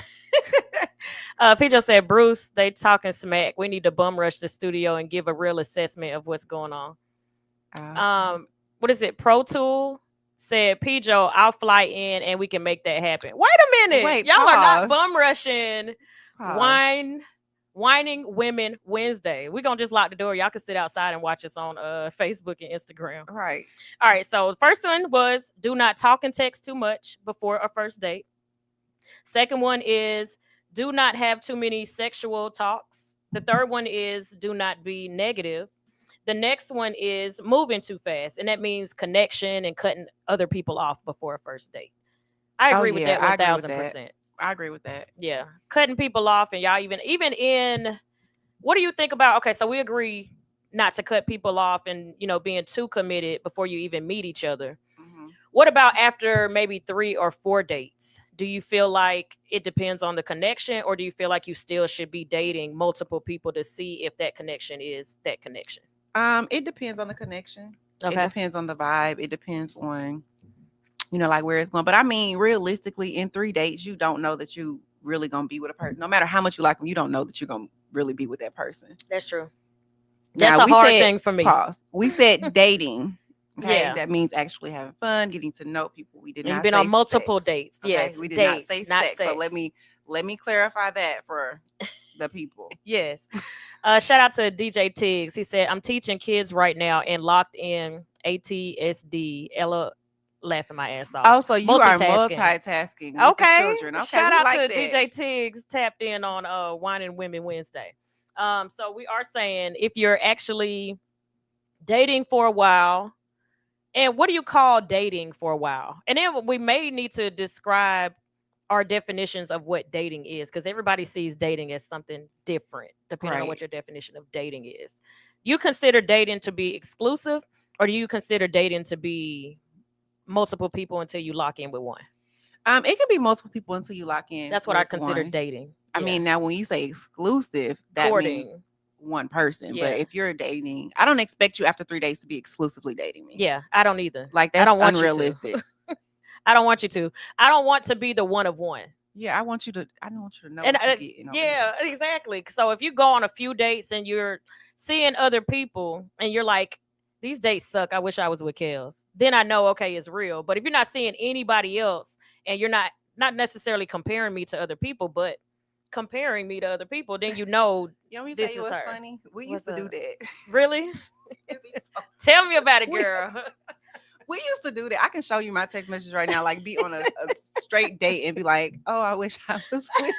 Pijo said, Bruce, they talking smack. We need to bum rush the studio and give a real assessment of what's going on. What is it? Pro Tool said, Pijo, I'll fly in and we can make that happen. Wait a minute. Y'all are not bum rushing. Whining Women Wednesday. We're going to just lock the door. Y'all can sit outside and watch us on Facebook and Instagram. Right. All right. So the first one was do not talk and text too much before a first date. Second one is do not have too many sexual talks. The third one is do not be negative. The next one is moving too fast. And that means connection and cutting other people off before a first date. I agree with that 1,000%. I agree with that. Yeah. Cutting people off and y'all even in, what do you think about, okay, so we agree not to cut people off and, being too committed before you even meet each other. Mm-hmm. What about after maybe 3 or 4 dates? Do you feel like it depends on the connection or do you feel like you still should be dating multiple people to see if that connection is that connection? It depends on the connection. Okay. It depends on the vibe. It depends on like where it's going. But I mean, realistically, in 3 dates, you don't know that you really going to be with a person. No matter how much you like them, you don't know that you're going to really be with that person. That's true. That's a hard thing for me. Pause. We said dating. Okay? Yeah. That means actually having fun, getting to know people. We did not. You've been on multiple dates. Okay? Yes. We did not say sex. So let me clarify that for the people. Yes. Shout out to DJ Tiggs. He said, I'm teaching kids right now and locked in ATSD. Ella laughing my ass off. Oh, so you are multitasking. Okay. Children. Okay. Shout out to DJ Tiggs tapped in on Whining Women Wednesday. So we are saying if you're actually dating for a while, and what do you call dating for a while? And then we may need to describe our definitions of what dating is, because everybody sees dating as something different depending on what Right. your definition of dating is. You consider dating to be exclusive, or do you consider dating to be multiple people until you lock in with one? It can be multiple people until you lock in That's what I with consider one. dating. I Yeah. mean, now when you say exclusive, that means Courting. one person. Yeah. But if you're dating, I don't expect you after 3 days to be exclusively dating me. Yeah, I don't either. Like I that's don't want unrealistic. you to. I don't want you to. I don't want to be the one of one. Yeah, I don't want you to know And what you're getting over yeah, here. exactly. So if you go on a few dates and you're seeing other people and you're like, these dates suck, I wish I was with KELZ, then I know, okay, it's real. But if you're not seeing anybody else and you're not necessarily comparing me to other people, but comparing me to other people, then you know You know me this tell you is what's her. funny? We What's used to do up? that. Really? It'd be so- Tell me about it, We- girl. we used to do that. I can show you my text message right now. Like be on a straight date and be like, "Oh, I wish I was with you."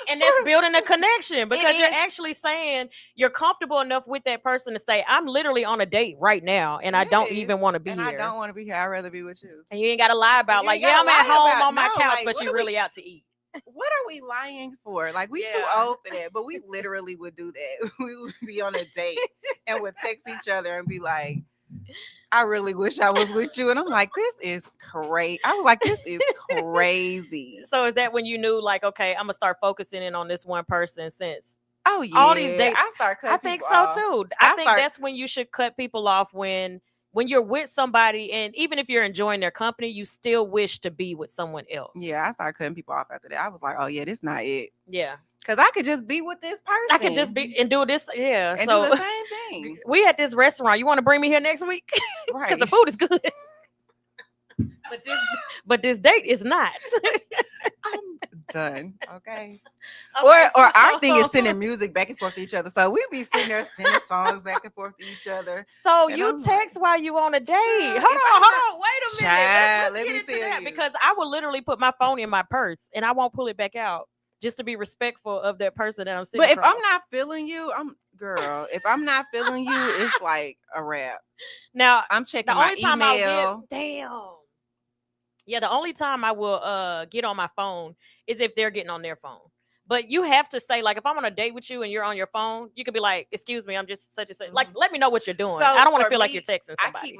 And that's building a connection, because you're is. actually saying you're comfortable enough with that person to say, I'm literally on a date right now and I don't Yes. even want to be And here. I don't want to be here. I'd rather be with you. And you ain't got to lie about, you like, ain't yeah, gotta I'm at lie home about- on my no, couch, like, but what you are we- really out to eat. What are we lying for? Like we too Yeah. old for that, but we literally would do that. We would be on a date and would text each other and be like, I really wish I was with you. And I'm like, this is crazy. I was like, this is crazy. So is that when you knew, like, okay, I'm going to start focusing in on this one person, since Oh yeah. all these dates? I start cutting I think people so off. too. I I think start- that's when you should cut people off, when you're with somebody, and even if you're enjoying their company, you still wish to be with someone else. Yeah, I started cutting people off after that. I was like, oh yeah, this not it. Yeah. Because I could just be with this person. I could just be and do this. Yeah. and so do the same thing. we at this restaurant. You want to bring me here next week? Because Right. the food is good. but this date is not. I'm done. Okay. Okay, Or our so- thing is sending music back and forth to each other. So we be sitting there sending songs back and forth to each other. So And you I'm text while you on a date. Girl, Hold if on, I'm hold on. Wait a minute. Child, Let's let get me into tell that, you. because I will literally put my phone in my purse and I won't pull it back out, just to be respectful of that person that I'm sitting But if I'm across. not feeling you, if I'm not feeling you, it's like a wrap. Now, I'm checking the my only time email. the only time I will get on my phone is if they're getting on their phone. But you have to say, like, if I'm on a date with you and you're on your phone, you could be like, excuse me, I'm just such and such. Like, let me know what you're doing. So I don't want to for feel like me, you're texting somebody.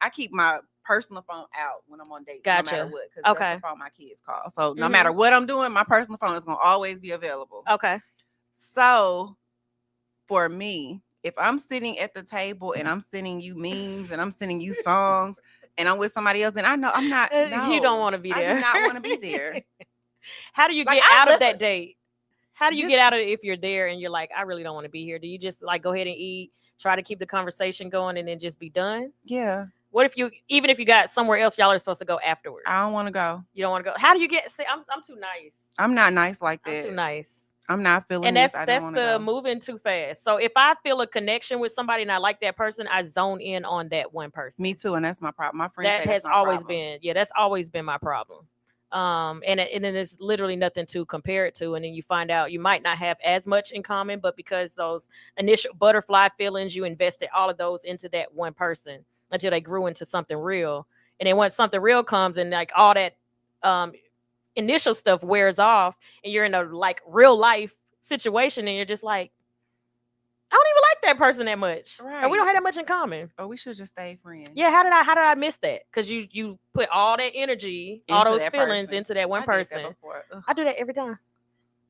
I keep my personal phone out when I'm on dates. Gotcha. No matter what. Because Okay. that's the phone my kids call. So no Mhm. matter what I'm doing, my personal phone is gonna always be available. Okay. So for me, if I'm sitting at the table and I'm sending you memes and I'm sending you songs and I'm with somebody else, then I know I'm not. No, You don't want to be there. I do not want to be there. How do you Like, get I out of left that it- date? How do you Just- get out of it if you're there and you're like, I really don't want to be here? Do you just like go ahead and eat, try to keep the conversation going, and then just be done? Yeah, What if even if you got somewhere else, y'all are supposed to go afterwards? I don't want to go. You don't want to go. How do you get? See, I'm too nice. I'm not nice like that. I'm too nice. I'm not feeling And this. that's I don't want to the go. moving too fast. So if I feel a connection with somebody and I like that person, I zone in on that one person. Me too, and that's my problem. My friend That say that's has my always problem. that's always been my problem. And then there's literally nothing to compare it to, and then you find out you might not have as much in common, but because those initial butterfly feelings, you invested all of those into that one person until they grew into something real. And then once something real comes and like all that initial stuff wears off and you're in a like real life situation and you're just like, I don't even like that person that much. Or we don't have that much in common. Oh, we should just stay friends. Yeah, how did I miss that? Because you put all that energy, all Into those that feelings person. into that one I did that person. before. Ugh. I do that every time.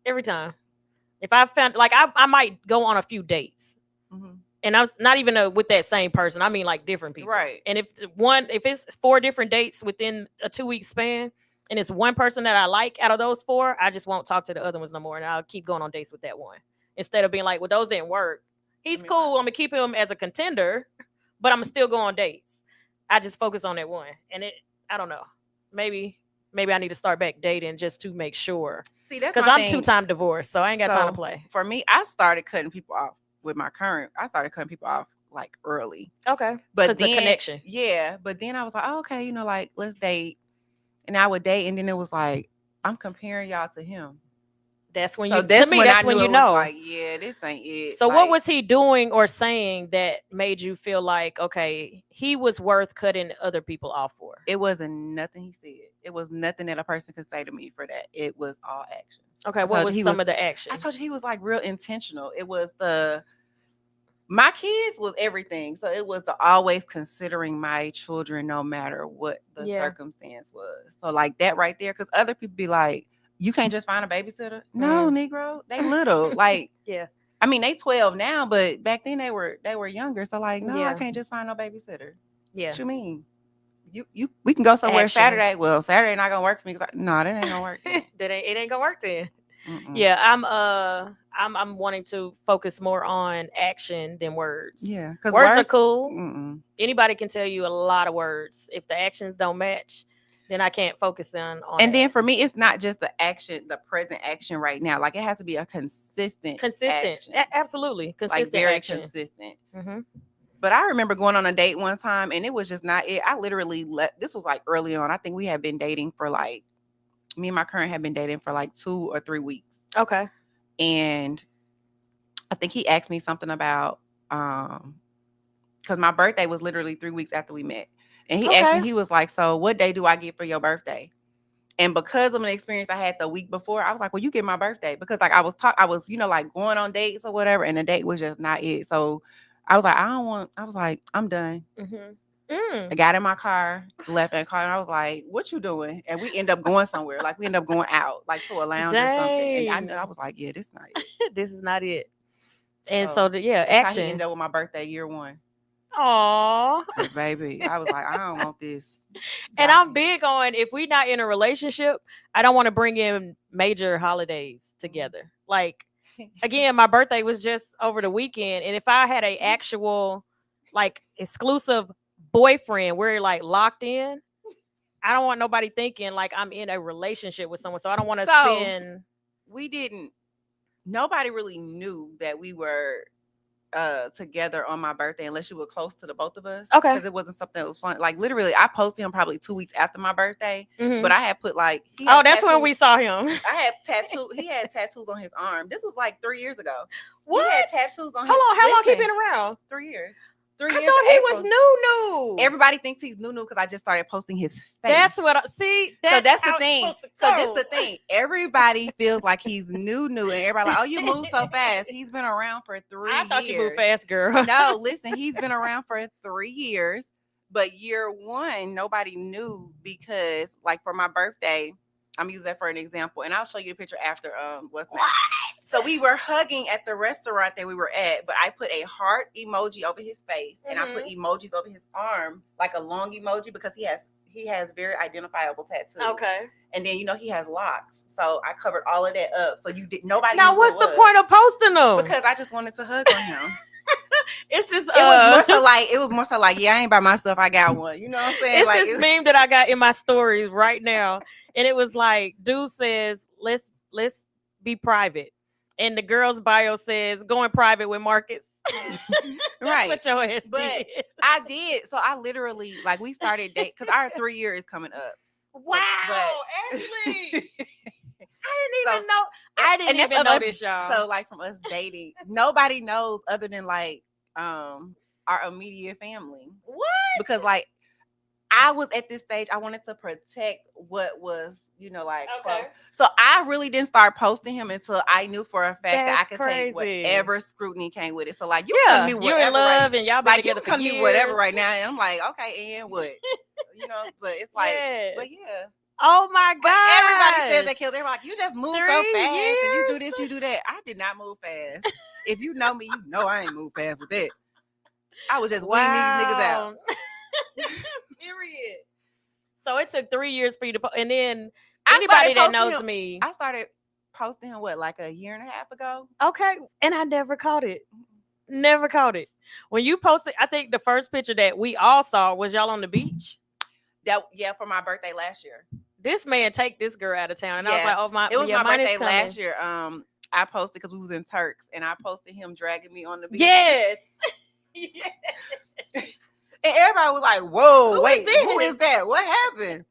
Every time. If I found like I might go on a few dates. Mhm. And I'm not even with that same person. I mean like different people. Right. And if it's 4 different dates within a 2-week span and it's one person that I like out of those 4, I just won't talk to the other ones no more. And I'll keep going on dates with that one. Instead of being like, well, those didn't work. He's cool. I'm gonna keep him as a contender, but I'm gonna still go on dates. I just focus on that one. And I don't know. Maybe I need to start back dating just to make sure. See, that's Because my I'm thing. 2-time divorced, so I ain't got time to So, play. For me, I started cutting people off with my current. I started cutting people off like early. Okay. But 'Cause then the connection. Yeah. But then I was like, oh, okay, like let's date. And I would date, and then it was like, I'm comparing y'all to him. That's when So you that's to me, when that's I when knew you it know. was like, yeah, this ain't it. So like, what was he doing or saying that made you feel like, okay, he was worth cutting other people off for? It wasn't nothing he said. It was nothing that a person could say to me for that. It was all action. Okay, what was some of the actions? I told you he was like real intentional. It was my kids was everything. So it was the always considering my children no matter what the circumstance was. So like that right there, because other people be like, you can't just find a babysitter. No, Negro, they little. Like, yeah. I mean, they 12 now, but back then they were younger. So like, no, I can't just find no babysitter. Yeah. What you mean? We can go somewhere Action. Saturday. Well, Saturday not gonna work for me. No, that ain't gonna work. It ain't gonna work then. Mm-mm. Yeah, I'm wanting to focus more on action than words. Yeah, because words are cool. Anybody can tell you a lot of words. If the actions don't match, then I can't focus on. And then for me, it's not just the action, the present action right now. Like it has to be a consistent. Absolutely consistent, like very action. Consistent. Mm-hmm. But I remember going on a date one time, and it was just not it. I literally this was like early on. I think we had been dating for like. Me and my current had been dating for like 2 or 3 weeks. Okay. And I think he asked me something about because my birthday was literally 3 weeks after we met. And he asked me, he was like, so what day do I get for your birthday? And because of an experience I had the week before, I was like, well, you get my birthday. Because like I was like going on dates or whatever, and the date was just not it. So I was like, I'm done. Mm-hmm. I got in my car, left in the car, and I was like, what you doing? And we end up going somewhere. Like we end up going out, like to a lounge or something. And I was like, yeah, this is not it. This is not it. And so action. How he ended up with my birthday year 1. Aww. Because baby, I was like, I don't want this. And I'm big on, if we're not in a relationship, I don't want to bring in major holidays together. Like, again, my birthday was just over the weekend. And if I had an actual, like, exclusive boyfriend, we're like locked in, I don't want nobody thinking like I'm in a relationship with someone. So I don't want to spend. Nobody really knew that we were together on my birthday unless you were close to the both of us. Okay. Because it wasn't something that was fun. Like literally, I posted him probably 2 weeks after my birthday. Mm-hmm. But I had put like that's tattoos. When we saw him. I had he had tattoos on his arm. This was like 3 years ago. What? He had tattoos on How long he been around? 3 years. I thought he was new. Everybody thinks he's new because I just started posting his face. That's what I see. So that's the thing. So this is the thing. Everybody feels like he's new, and everybody like, oh, you move so fast. He's been around for 3 years. I thought you moved fast, girl. No, listen, he's been around for 3 years, but year 1 nobody knew because, like, for my birthday, I'm using that for an example, and I'll show you a picture after. What's that? So we were hugging at the restaurant that we were at, but I put a heart emoji over his face, and I put emojis over his arm, like a long emoji, because he has very identifiable tattoos. Okay. And then he has locks, so I covered all of that up. So nobody. Now, what's the point of posting them? Because I just wanted to hug on him. It's this. It was more so like, yeah, I ain't by myself. I got one. You know what I'm saying? It's like, this meme that I got in my stories right now, and it was like, dude says, let's be private. And the girl's bio says, going private with Marcus. Right. What your ass did. I did. So I literally, like, we started dating because our 3 year is coming up. Wow, Ashley. I didn't even know this, y'all. So, like, from us dating, nobody knows other than, like, our immediate family. What? Because, like, I was at this stage, I wanted to protect what was, like, okay. So I really didn't start posting him until I knew for a fact that I could crazy. Take whatever scrutiny came with it. So, like, you come me whatever. You're in love, and y'all been like, together you come for years. me whatever right now, and I'm like, okay, and what? But it's like, but yeah. Oh my God! Everybody says that KELZ. They're like, you just move so fast, years? And you do this, you do that. I did not move fast. If you know me, you know I ain't move fast with that. I was just weeding these niggas out. Period. So it took 3 years for you to, and then anybody that knows me, I started posting him like a year and a half ago. Okay, and I never caught it. Never caught it. When you posted, I think the first picture that we all saw was y'all on the beach. For my birthday last year. This man take this girl out of town, and I was like, oh my! It was my birthday last year. I posted because we was in Turks, and I posted him dragging me on the beach. Yes. Yes. And everybody was like, whoa, who is that? What happened?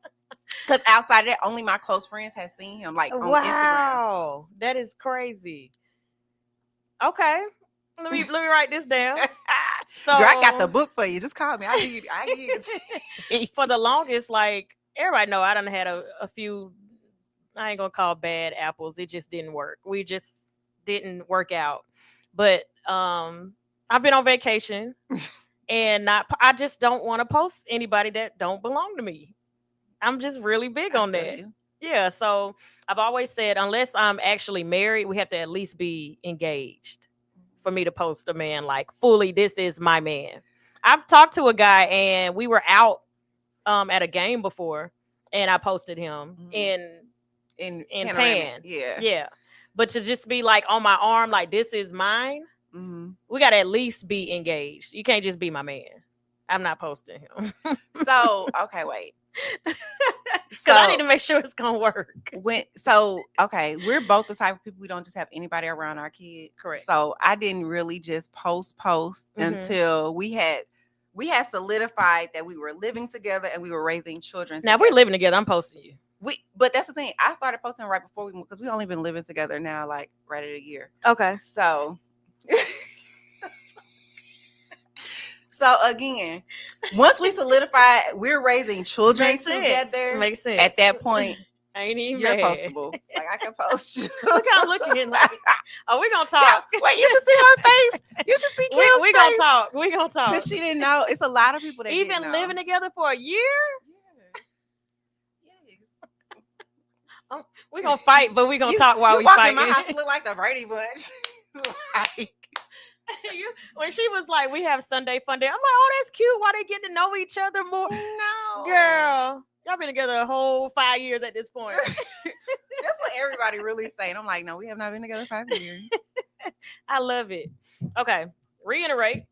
Because outside of that, only my close friends had seen him, like, on Instagram. Wow, that is crazy. Okay, let me write this down. So girl, I got the book for you. Just call me. I give you for the longest, like, everybody know I done had a few, I ain't gonna call bad apples. It just didn't work. We just didn't work out. But I've been on vacation and I just don't want to post anybody that don't belong to me. I'm just really big on that. Yeah, so I've always said unless I'm actually married, we have to at least be engaged for me to post a man like fully. This is my man. I've talked to a guy and we were out at a game before, and I posted him in pan. Yeah. But to just be like on my arm, like this is mine. We got to at least be engaged. You can't just be my man. I'm not posting him. So okay, wait. Because I need to make sure it's gonna work. We're both the type of people, we don't just have anybody around our kids. Correct. So I didn't really just post until we had solidified that we were living together and we were raising children. Now we're living together. I'm posting you. But that's the thing. I started posting right before because we only been living together now like right at a year. Okay. So. So again, once we solidify we're raising children together, makes sense. At that point, ain't even you're mad. postable. Like I can post you. Look how I'm looking like, oh, we're gonna talk. Yeah. Wait, you should see her face. You should see Kel's face. We gonna talk. We gonna talk. Because she didn't know. It's a lot of people that even didn't living know. together for a year. We're gonna fight, but we're gonna talk while we fight. My house look like the Brady Bunch. Like, when she was like, we have Sunday fun day, I'm like, oh, that's cute. Why they get to know each other more? No. Girl, y'all been together a whole 5 years at this point. That's what everybody really saying. I'm like, no, we have not been together 5 years. I love it. Okay, reiterate.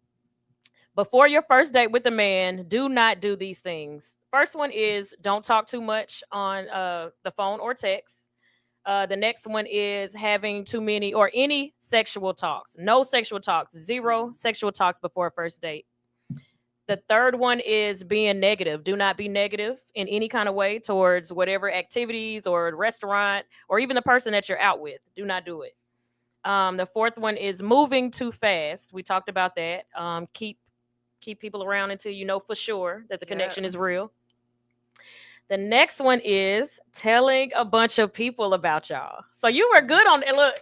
Before your first date with a man, do not do these things. First one is don't talk too much on the phone or text. The next one is having too many or any sexual talks. No sexual talks. 0 sexual talks before a first date. The third one is being negative. Do not be negative in any kind of way towards whatever activities or restaurant or even the person that you're out with. Do not do it. The fourth one is moving too fast. We talked about that. Keep people around until you know for sure that the connection is real. The next one is telling a bunch of people about y'all. So you were good on it. Look,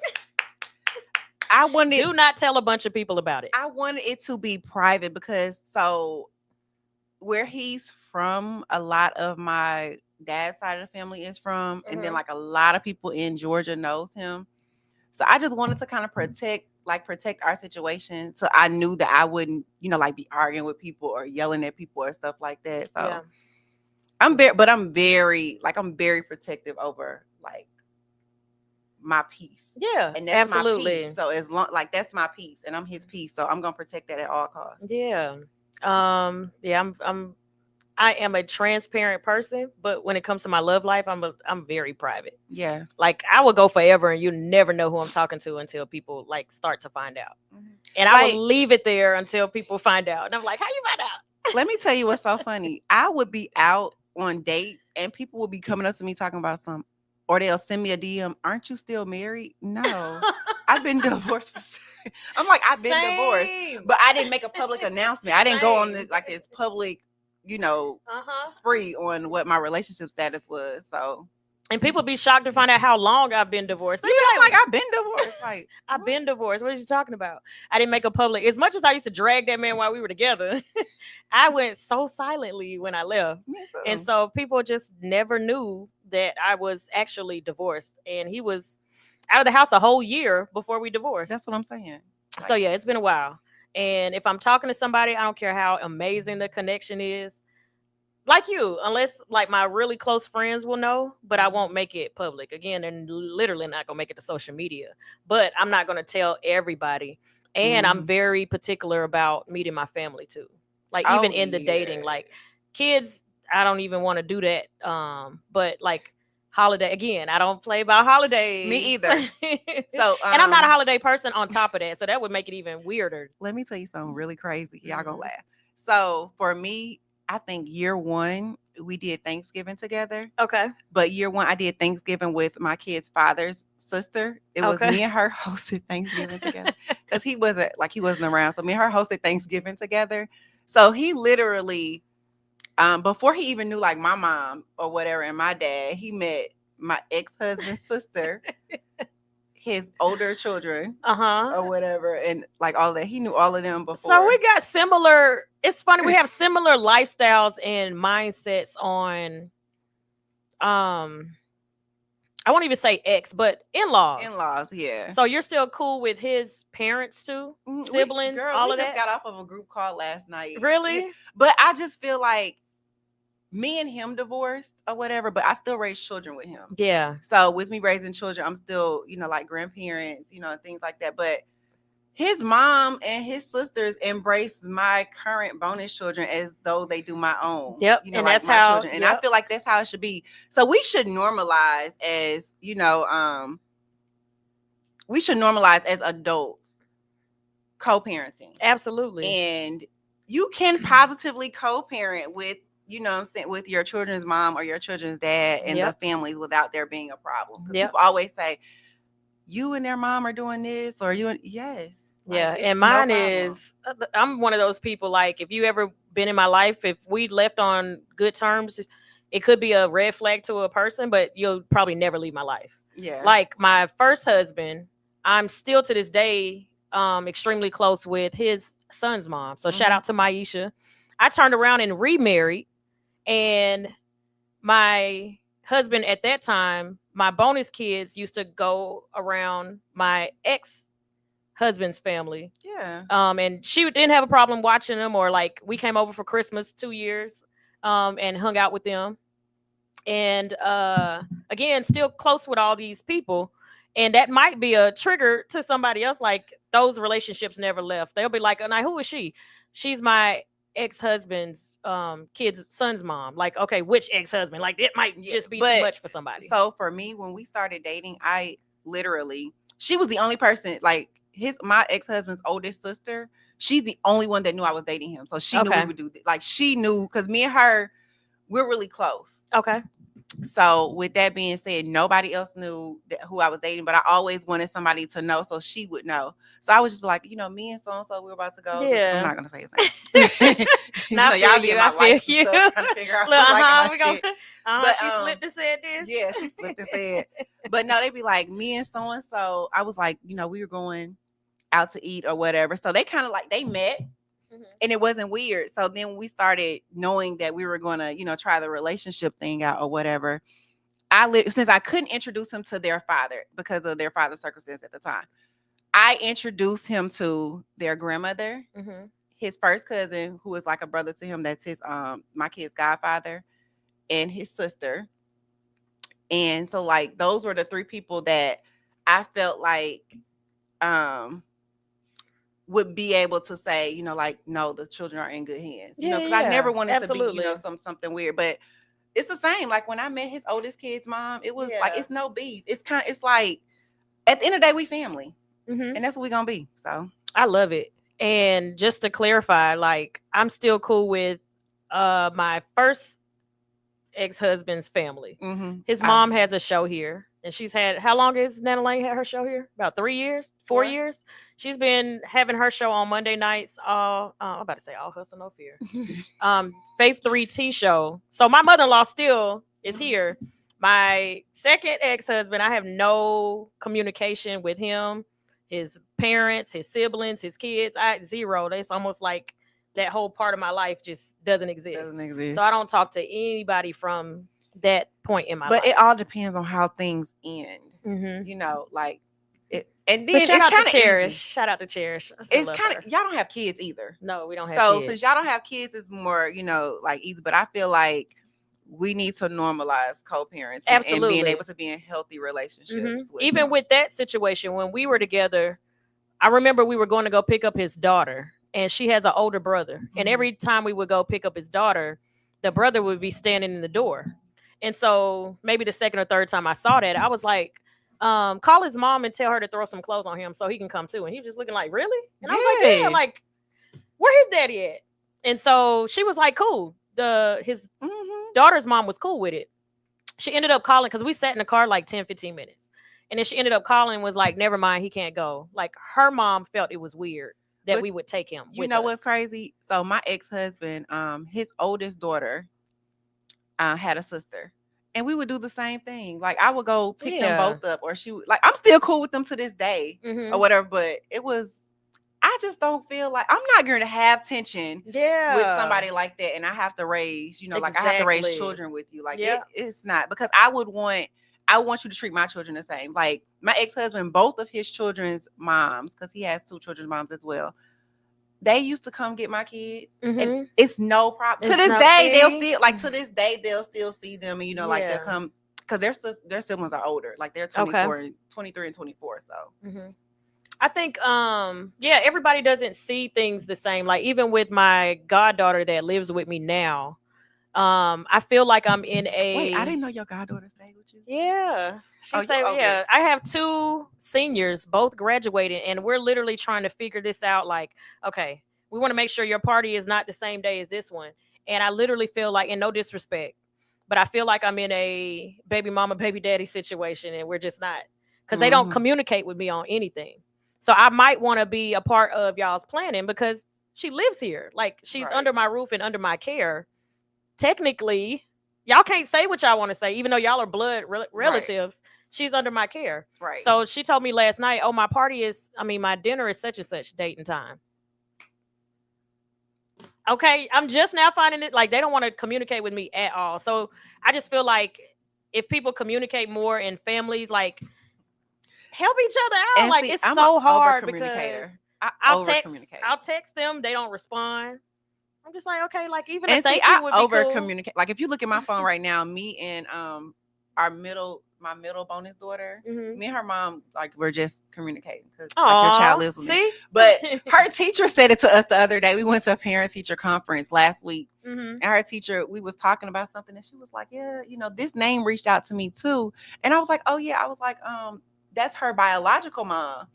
do not tell a bunch of people about it. I wanted it to be private because where he's from, a lot of my dad's side of the family is from, and then like a lot of people in Georgia knows him. So I just wanted to kind of protect our situation. So I knew that I wouldn't, like be arguing with people or yelling at people or stuff like that. So. Yeah. I'm very protective over like my peace. Yeah, and that's absolutely. My peace. So as long that's my peace, and I'm his peace. So I'm gonna protect that at all costs. Yeah. I am a transparent person, but when it comes to my love life, I'm very private. Yeah. Like I will go forever, and you never know who I'm talking to until people like start to find out, and I will leave it there until people find out. And I'm like, how you find out? Let me tell you what's so funny. I would be out on dates and people will be coming up to me talking about something, or they'll send me a DM. Aren't you still married? No, I've been divorced. I'm like, I've been divorced, but I didn't make a public announcement. I didn't go on this public, spree on what my relationship status was. So. And people be shocked to find out how long I've been divorced. They be like, I've been divorced. Like, I've been divorced. What are you talking about? I didn't make a public. As much as I used to drag that man while we were together, I went so silently when I left. Me too. And so people just never knew that I was actually divorced. And he was out of the house a whole year before we divorced. That's what I'm saying. So yeah, it's been a while. And if I'm talking to somebody, I don't care how amazing the connection is. Like you, unless like my really close friends will know, but I won't make it public. Again, they're literally not gonna make it to social media, but I'm not gonna tell everybody. And I'm very particular about meeting my family too. Like even in the dating, like kids, I don't even want to do that. But like holiday, again, I don't play about holidays. Me either. So, and I'm not a holiday person on top of that, so that would make it even weirder. Let me tell you something really crazy. Y'all gonna laugh. So for me, I think year 1, we did Thanksgiving together. Okay. But year 1, I did Thanksgiving with my kid's father's sister. It was me and her hosted Thanksgiving together. Because he wasn't around. So me and her hosted Thanksgiving together. So he literally before he even knew like my mom or whatever and my dad, he met my ex-husband's sister, his older children, or whatever, and like all that. He knew all of them before. So we got similar. It's funny, we have similar lifestyles and mindsets on I won't even say ex, but in-laws. In-laws, yeah. So you're still cool with his parents too? Siblings, all of that? We just got off of a group call last night. Really? Yeah. But I just feel like me and him divorced or whatever, but I still raise children with him. Yeah. So with me raising children, I'm still, like grandparents, and things like that. But his mom and his sisters embrace my current bonus children as though they do my own. Yep. And like that's how. Children. And I feel like that's how it should be. So we should normalize as, we should normalize as adults co-parenting. Absolutely. And you can positively co-parent with, with your children's mom or your children's dad and the families without there being a problem. People always say, you and their mom are doing this, or you and yes. Yeah, and mine is, I'm one of those people, like, if you ever been in my life, if we left on good terms, it could be a red flag to a person, but you'll probably never leave my life. Yeah. Like my first husband, I'm still to this day extremely close with his son's mom. So shout out to Maisha. I turned around and remarried, and my husband at that time, my bonus kids used to go around my ex-husband's family. Yeah. And she didn't have a problem watching them, or like we came over for Christmas 2 years and hung out with them. And again, still close with all these people. And that might be a trigger to somebody else. Like those relationships never left. They'll be like, "Now, who is she?" She's my ex-husband's son's mom. Like, okay, which ex-husband? Like it might just be too much for somebody. So for me, when we started dating, she was the only person, like my ex-husband's oldest sister, she's the only one that knew I was dating him. So she knew we would do this. Like she knew, because me and her, we're really close. Okay. So with that being said, nobody else knew who I was dating, but I always wanted somebody to know so she would know. So I was just like, me and so-and-so, we're about to go. Yeah. I'm not going to say his name. Y'all be in my life you. Trying to figure out she slipped and said this. Yeah, she slipped and said. But no, they'd be like, me and so-and-so. I was like, we were going out to eat or whatever. So they kind of like, they met. And it wasn't weird. So then we started knowing that we were going to, try the relationship thing out or whatever. Since I couldn't introduce him to their father because of their father's circumstance at the time, I introduced him to their grandmother, his first cousin, who is like a brother to him. That's his, my kid's godfather, and his sister. And so like, those were the three people that I felt like, would be able to say, like, no, the children are in good hands. Because I never wanted to be, something weird. But it's the same. Like when I met his oldest kid's mom, it was like, it's no beef. It's like, at the end of the day, we family. And that's what we're going to be. So I love it. And just to clarify, like, I'm still cool with my first ex-husband's family. His mom has a show here. And she's had, how long has Nana Lane had her show here? About 3 years, 4 years. She's been having her show on Monday nights. I'm about to say All Hustle No Fear. Faith 3T show. So my mother-in-law still is here. My second ex-husband, I have no communication with him, his parents, his siblings, his kids. Zero. It's almost like that whole part of my life just doesn't exist. So I don't talk to anybody from that point in my life. But it all depends on how things end. Like it. And then shout out to Cherish. Shout out to Cherish. It's kind of, y'all don't have kids either. No, we don't have kids. So since y'all don't have kids, it's more, like easy. But I feel like we need to normalize co-parenting and being able to be in healthy relationships. Even with that situation, when we were together, I remember we were going to go pick up his daughter, and she has an older brother. And every time we would go pick up his daughter, the brother would be standing in the door. And so maybe the second or third time I saw that, I was like, call his mom and tell her to throw some clothes on him so he can come too. And he was just looking like, really? And I was like, yeah, like, where his daddy at? And so she was like, cool. His daughter's mom was cool with it. She ended up calling, because we sat in the car like 10, 15 minutes. And then she ended up calling and was like, never mind, he can't go. Like her mom felt it was weird that we would take him. You know what's crazy? So my ex-husband, his oldest daughter, had a sister, and we would do the same thing. Like I would go pick them both up, or she would, like I'm still cool with them to this day, or whatever. But it was, I just don't feel like I'm not going to have tension with somebody like that, and I have to raise, like I have to raise children with you. Like it's not, because I want you to treat my children the same. Like my ex-husband, both of his children's moms, because he has 2 children's moms as well, they used to come get my kids, and it's no problem. To this day, they'll still see them, and like they'll come, because their siblings are older, like they're 23 and 24. So I think everybody doesn't see things the same. Like even with my goddaughter that lives with me now, I feel like I'm in a. Wait, I didn't know your goddaughter stayed with you. Yeah. I have 2 seniors, both graduated, and we're literally trying to figure this out. Like, okay, we want to make sure your party is not the same day as this one. And I literally feel like, and no disrespect, but I feel like I'm in a baby mama, baby daddy situation, and we're just not, because they don't communicate with me on anything. So I might want to be a part of y'all's planning because she lives here. Like she's under my roof and under my care. Technically, y'all can't say what y'all want to say, even though y'all are blood relatives. She's under my care. Right. So she told me last night, oh, my dinner is such and such date and time. Okay, I'm just now finding it like they don't want to communicate with me at all. So I just feel like if people communicate more in families, like help each other out. And like see, it's I'm so hard because I'll text them, they don't respond. I'm just like, okay, like even if they would be over cool. communicate. Like if you look at my phone right now, me and my middle bonus daughter, me and her mom, like we're just communicating because like, your child lives with me. But her teacher said it to us the other day. We went to a parent-teacher conference last week, and her teacher, we was talking about something, and she was like, yeah, this name reached out to me too. And I was like, oh yeah. I was like, that's her biological mom.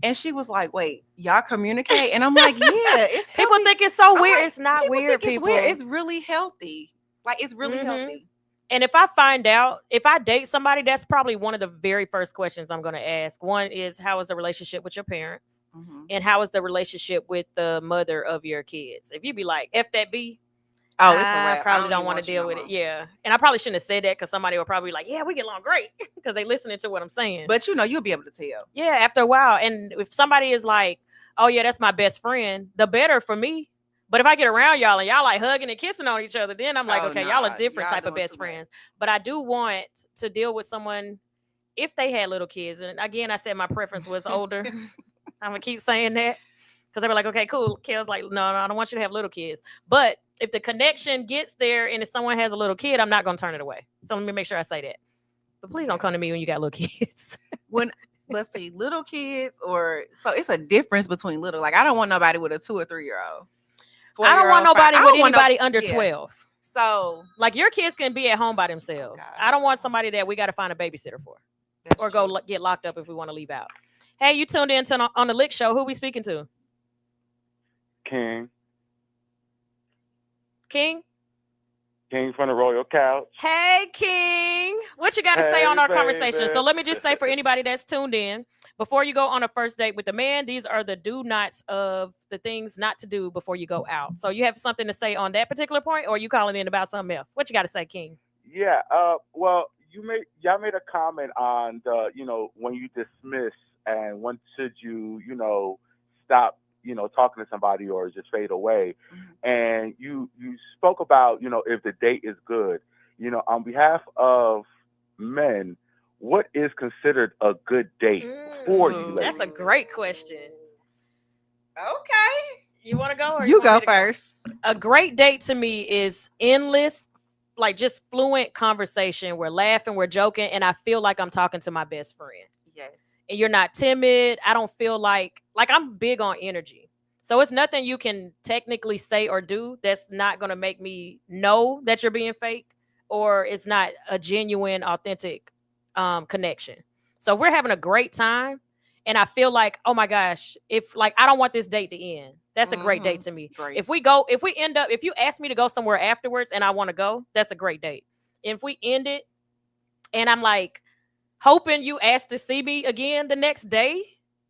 And she was like, wait, y'all communicate? And I'm like, yeah. It's people healthy. think it's so weird. Like, it's not weird, people. It's weird. It's really healthy. Like, it's really healthy. And if I find out, if I date somebody, that's probably one of the very first questions I'm going to ask. One is, how is the relationship with your parents? And how is the relationship with the mother of your kids? If you be like, F that B, it's a wrap. I probably don't want to deal with it. Yeah. And I probably shouldn't have said that because somebody will probably be like, yeah, we get along great because they listening to what I'm saying. But you'll be able to tell. Yeah, after a while. And if somebody is like, oh yeah, that's my best friend, the better for me. But if I get around y'all and y'all like hugging and kissing on each other, then I'm like, y'all are different type of best friends. But I do want to deal with someone if they had little kids. And again, I said my preference was older. I'm going to keep saying that because they were like, okay, cool. KELZ like, no, I don't want you to have little kids. But if the connection gets there and if someone has a little kid, I'm not going to turn it away. So let me make sure I say that. But please don't come to me when you got little kids. Let's see, little kids so it's a difference between little. Like I don't want nobody with a 2 or 3 year old. I don't want nobody with anybody under 12. So like your kids can be at home by themselves. I don't want somebody that we got to find a babysitter for or go get locked up if we want to leave out. Hey, you tuned in on the L.I.C.K show. Who we speaking to? King from the Royal Couch. Hey, King. What you got to say on our conversation? So let me just say for anybody that's tuned in, before you go on a first date with a man, these are the do-nots of the things not to do before you go out. So you have something to say on that particular point, or are you calling in about something else? What you got to say, King? Yeah. Well, y'all made a comment on the, when you dismiss and when should you, stop, talking to somebody or just fade away. And you spoke about, if the date is good, on behalf of men, what is considered a good date for you? Ladies? That's a great question. Okay. You want to go? Or you go first. A great date to me is endless, like just fluent conversation. We're laughing, we're joking, and I feel like I'm talking to my best friend. Yes. And you're not timid. I don't feel like I'm big on energy. So it's nothing you can technically say or do that's not going to make me know that you're being fake or it's not a genuine, authentic connection. So we're having a great time. And I feel like, oh my gosh, if I don't want this date to end. That's a great date to me. Great. If you ask me to go somewhere afterwards and I want to go, that's a great date. If we end it and I'm like hoping you ask to see me again the next day,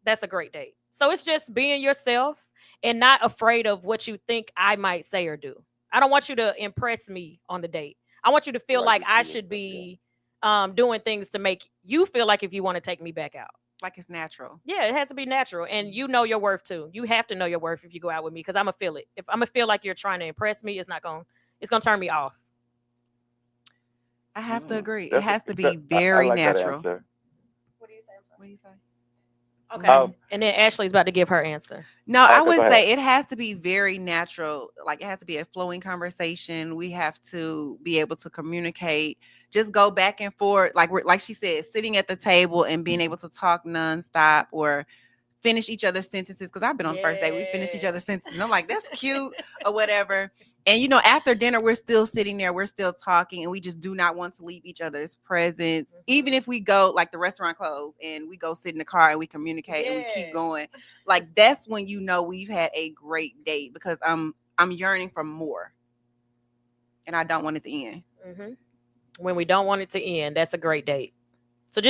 that's a great date. So it's just being yourself. and not afraid of what you think I might say or do. I don't want you to impress me on the date. I want you to feel like I should be doing things to make you feel like if you want to take me back out. Like it's natural. Yeah, it has to be natural. And you know your worth too. You have to know your worth if you go out with me, because I'm gonna feel it. If I'm gonna feel like you're trying to impress me, it's gonna turn me off. I have to agree. It has to be very natural. What do you say? What do you say? Okay. And then Ashley's about to give her answer. No, I would say it has to be very natural. Like it has to be a flowing conversation. We have to be able to communicate, just go back and forth. Like she said, sitting at the table and being able to talk nonstop or finish each other's sentences. Because I've been on first date, we finish each other's sentences. And I'm like, that's cute or whatever. And, you know, after dinner, we're still sitting there, we're still talking, and we just do not want to leave each other's presence. Even if we go, like the restaurant closed, and we go sit in the car and we communicate and we keep going. Like, that's when you know we've had a great date, because I'm yearning for more. And I don't want it to end. Mm-hmm. When we don't want it to end, that's a great date. So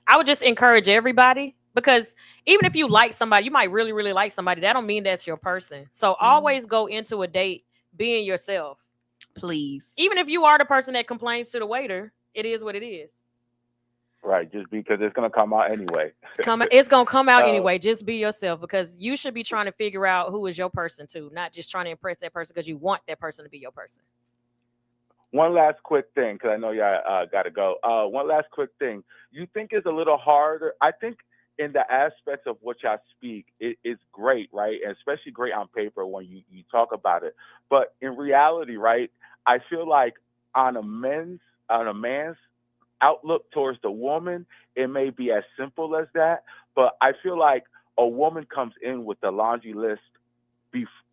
I would just encourage everybody, because even if you like somebody, you might really, really like somebody. That don't mean that's your person. So always go into a date being yourself. Please. Even if you are the person that complains to the waiter, it is what it is. Right. Just because it's going to come out anyway. It's going to come out anyway. Just be yourself, because you should be trying to figure out who is your person too, not just trying to impress that person because you want that person to be your person. One last quick thing, because I know y'all got to go. One last quick thing. You think it's a little harder? I think in the aspects of what y'all speak, it's great, right? And especially great on paper when you talk about it. But in reality, right, I feel like on a man's outlook towards the woman, it may be as simple as that. But I feel like a woman comes in with the laundry list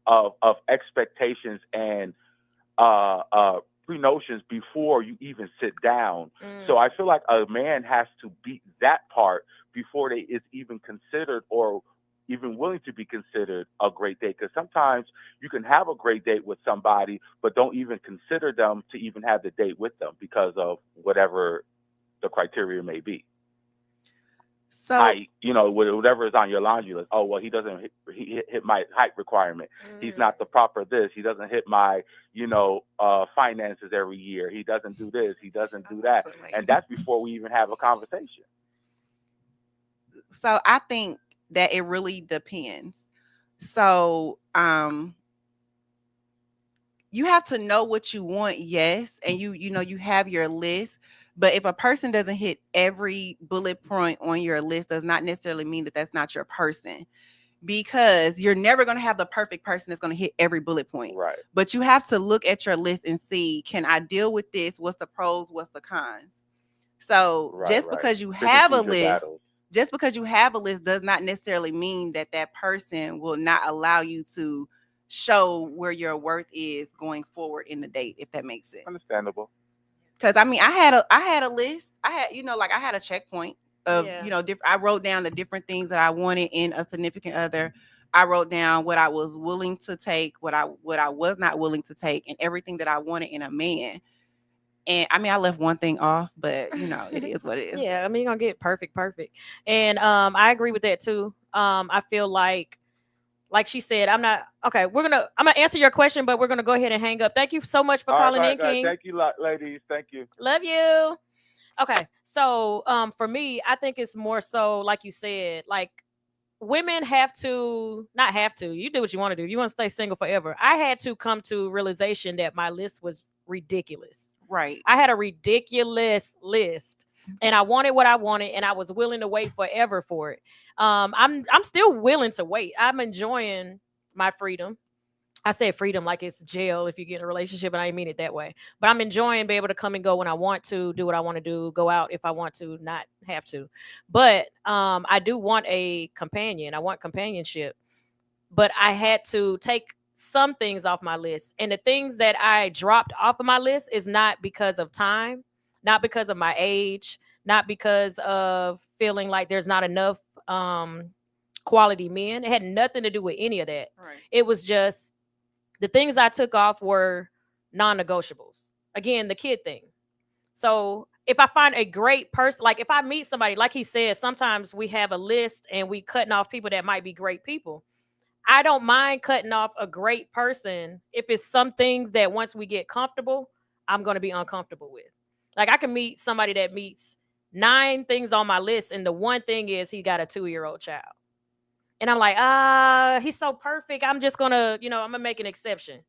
of expectations and pre-notions before you even sit down. So I feel like a man has to beat that part before it's even considered or even willing to be considered a great date. Because sometimes you can have a great date with somebody, but don't even consider them to even have the date with them because of whatever the criteria may be. So, whatever is on your laundry list. Oh, well, he doesn't hit my height requirement. He's not the proper this. He doesn't hit my, finances every year. He doesn't do this. He doesn't do that. And that's before we even have a conversation. So I think that it really depends. So, you have to know what you want, yes, and you have your list. But if a person doesn't hit every bullet point on your list, does not necessarily mean that that's not your person, because you're never going to have the perfect person that's going to hit every bullet point. Right. But you have to look at your list and see, can I deal with this? What's the pros? What's the cons? So because you have a list, just because you have a list does not necessarily mean that that person will not allow you to show where your worth is going forward in the date, if that makes sense. Understandable. Because I mean, I had a list. I had a checkpoint of, I wrote down the different things that I wanted in a significant other. I wrote down what I was willing to take, what I was not willing to take, and everything that I wanted in a man. And I mean, I left one thing off, but it is what it is. Yeah, I mean, you're gonna get perfect. And I agree with that too. I feel like she said, I'm gonna answer your question, but we're gonna go ahead and hang up. Thank you so much for calling in, King. Thank you, ladies. Thank you. Love you. Okay, so for me, I think it's more so like you said, like women not have to. You do what you want to do. You want to stay single forever. I had to come to realization that my list was ridiculous. Right. I had a ridiculous list, and I wanted what I wanted, and I was willing to wait forever for it. I'm still willing to wait. I'm enjoying my freedom. I said freedom like it's jail if you get in a relationship, and I didn't mean it that way. But I'm enjoying being able to come and go when I want to, do what I want to do, go out if I want to, not have to. But I do want a companion. I want companionship. But I had to take some things off my list. And the things that I dropped off of my list is not because of time, not because of my age, not because of feeling like there's not enough quality men. It had nothing to do with any of that. Right. It was just the things I took off were non-negotiables. Again, the kid thing. So if I find a great person, like if I meet somebody, like he said, sometimes we have a list and we cutting off people that might be great people. I don't mind cutting off a great person if it's some things that once we get comfortable, I'm going to be uncomfortable with. Like I can meet somebody that meets 9 things on my list, and the one thing is he got a 2-year-old child. And I'm like, he's so perfect. I'm just gonna, I'm gonna make an exception.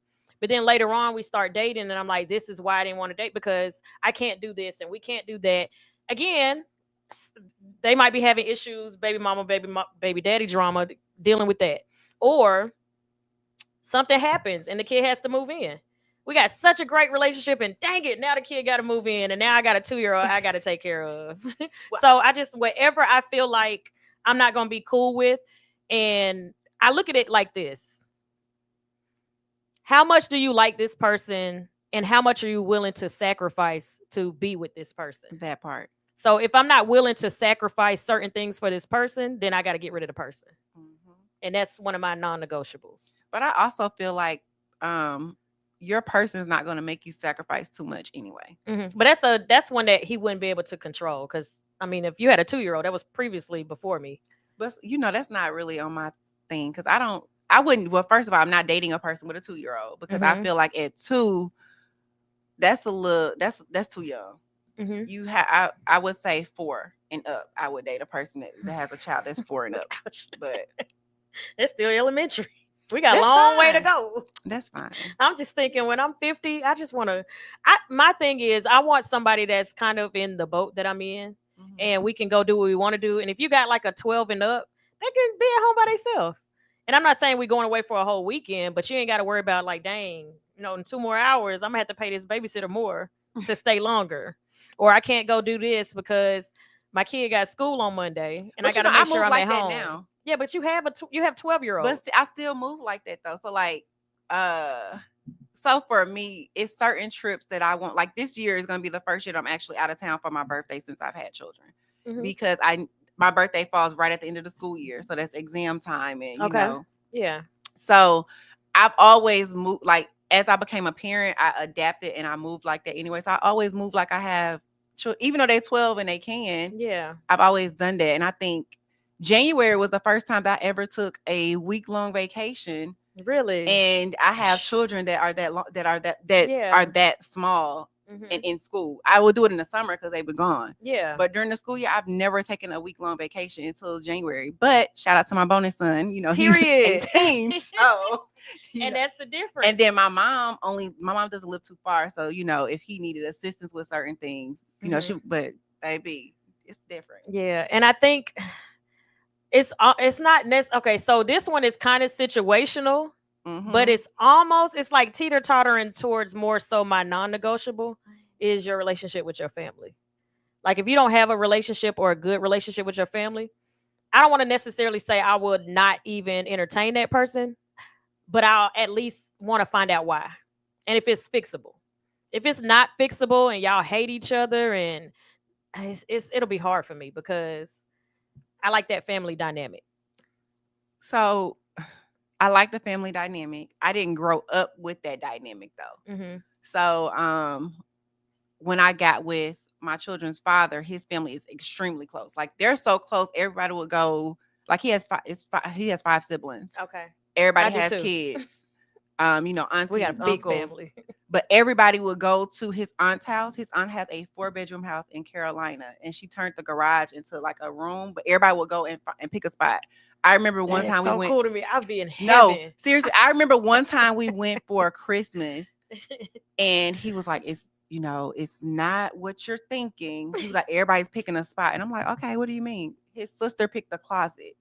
But then later on, we start dating, and I'm like, this is why I didn't want to date, because I can't do this and we can't do that. Again, they might be having issues, baby mama, baby daddy drama, dealing with that. Or something happens and the kid has to move in. We got such a great relationship, and dang it, now the kid got to move in, and now I got a 2-year-old I got to take care of. So I just, whatever I feel like I'm not going to be cool with, and I look at it like this. How much do you like this person, and how much are you willing to sacrifice to be with this person? That part. So if I'm not willing to sacrifice certain things for this person, then I got to get rid of the person. Mm-hmm. And that's one of my non-negotiables. But I also feel like your person is not going to make you sacrifice too much anyway. Mm-hmm. But that's one that he wouldn't be able to control, because I mean, if you had a 2-year-old, that was previously before me. But that's not really on my thing, because I wouldn't. Well, first of all, I'm not dating a person with a 2-year-old, because I feel like at 2, that's too young. Mm-hmm. I would say 4 and up. I would date a person that has a child that's 4 and up. But it's still elementary. We got a long way to go. That's fine. I'm just thinking, when I'm 50, I just want to. My thing is, I want somebody that's kind of in the boat that I'm in, and we can go do what we want to do. And if you got like a 12 and up, they can be at home by themselves. And I'm not saying we're going away for a whole weekend, but you ain't got to worry about like, dang, in 2 more hours, I'm gonna have to pay this babysitter more to stay longer, or I can't go do this because my kid got school on Monday, and I got to make sure I'm at home. Now. Yeah, but you have 12-year-olds. But I still move like that though. So like, so for me, it's certain trips that I want. Like this year is going to be the first year that I'm actually out of town for my birthday since I've had children, because my birthday falls right at the end of the school year, so that's exam time, and you know. Yeah. So I've always moved, like as I became a parent, I adapted and I moved like that anyway. So I always move like I have, even though they're 12 and they can. Yeah. I've always done that, and I think January was the first time that I ever took a week-long vacation. Really? And I have children that are that small and in school. I will do it in the summer because they were gone. Yeah. But during the school year, I've never taken a week-long vacation until January. But shout out to my bonus son, he's 18. So and that's the difference. And then my mom doesn't live too far. So, if he needed assistance with certain things, but baby, it's different. Yeah. And I think it's not necessary. Okay, so this one is kind of situational, but it's like teeter-tottering towards more so my non-negotiable is your relationship with your family. Like if you don't have a relationship or a good relationship with your family, I don't want to necessarily say I would not even entertain that person, but I'll at least want to find out why. And if it's fixable. If it's not fixable and y'all hate each other, and it'll be hard for me, because I like that family dynamic. So I like the family dynamic. I didn't grow up with that dynamic though. So when I got with my children's father, his family is extremely close. Like they're so close, everybody would go. Like he has 5 siblings. Okay. Everybody has kids. Aunties, we got a big family. But everybody would go to his aunt's house. His aunt has a 4-bedroom house in Carolina, and she turned the garage into like a room. But everybody would go and pick a spot. I remember one time we went. So cool to me. I'd be in heaven. No, seriously. I remember one time we went for Christmas, and he was like, "It's not what you're thinking." He was like, "Everybody's picking a spot," and I'm like, "Okay, what do you mean?" His sister picked the closet,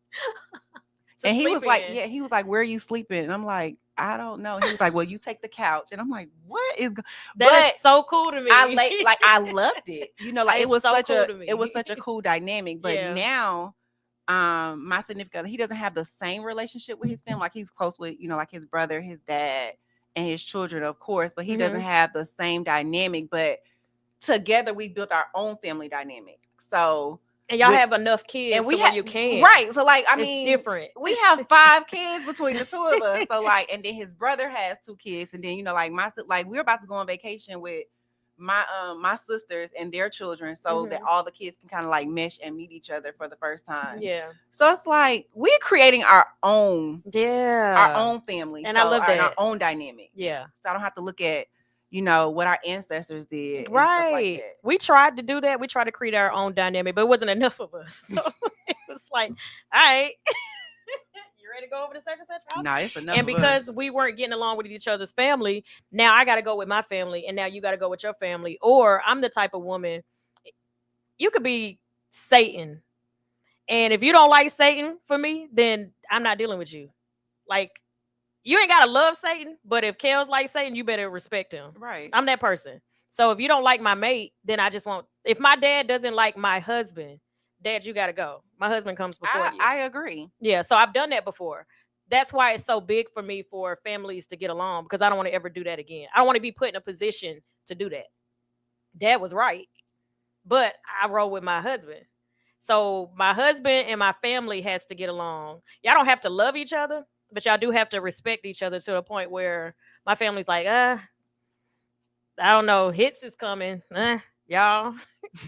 and he was like, "Yeah." He was like, "Where are you sleeping?" And I'm like, I don't know. He was like, "Well, you take the couch," and I'm like, "What is?" That is so cool to me. I loved it. It was cool such a cool dynamic. But now, my significant other, he doesn't have the same relationship with his family. Like he's close with, like his brother, his dad, and his children, of course. But he doesn't have the same dynamic. But together, we built our own family dynamic. So. And y'all have enough kids, and you can. Right. So, it's different. We have 5 kids between the 2 of us. So, and then his brother has 2 kids. And then, we're about to go on vacation with my sisters and their children, so that all the kids can kind of like mesh and meet each other for the first time. Yeah. So it's like we're creating our own family, and I love that, our own dynamic. Yeah. So I don't have to look at what our ancestors did. Right. And stuff like that. We tried to do that. We tried to create our own dynamic, but it wasn't enough of us. So it was like, all right. You ready to go over to such and such house? No, it's enough. And because we weren't getting along with each other's family, now I got to go with my family, and now you got to go with your family. Or I'm the type of woman, you could be Satan, and if you don't like Satan for me, then I'm not dealing with you. Like, you ain't gotta love Satan, but if KELZ likes Satan, you better respect him. Right. I'm that person. So if you don't like my mate, then I just won't. If my dad doesn't like my husband, Dad, you gotta go. My husband comes before you. I agree. Yeah, so I've done that before. That's why it's so big for me for families to get along, because I don't want to ever do that again. I don't want to be put in a position to do that. Dad was right, but I roll with my husband. So my husband and my family has to get along. Y'all don't have to love each other, but y'all do have to respect each other to a point where my family's like, I don't know, Hits is coming. Y'all,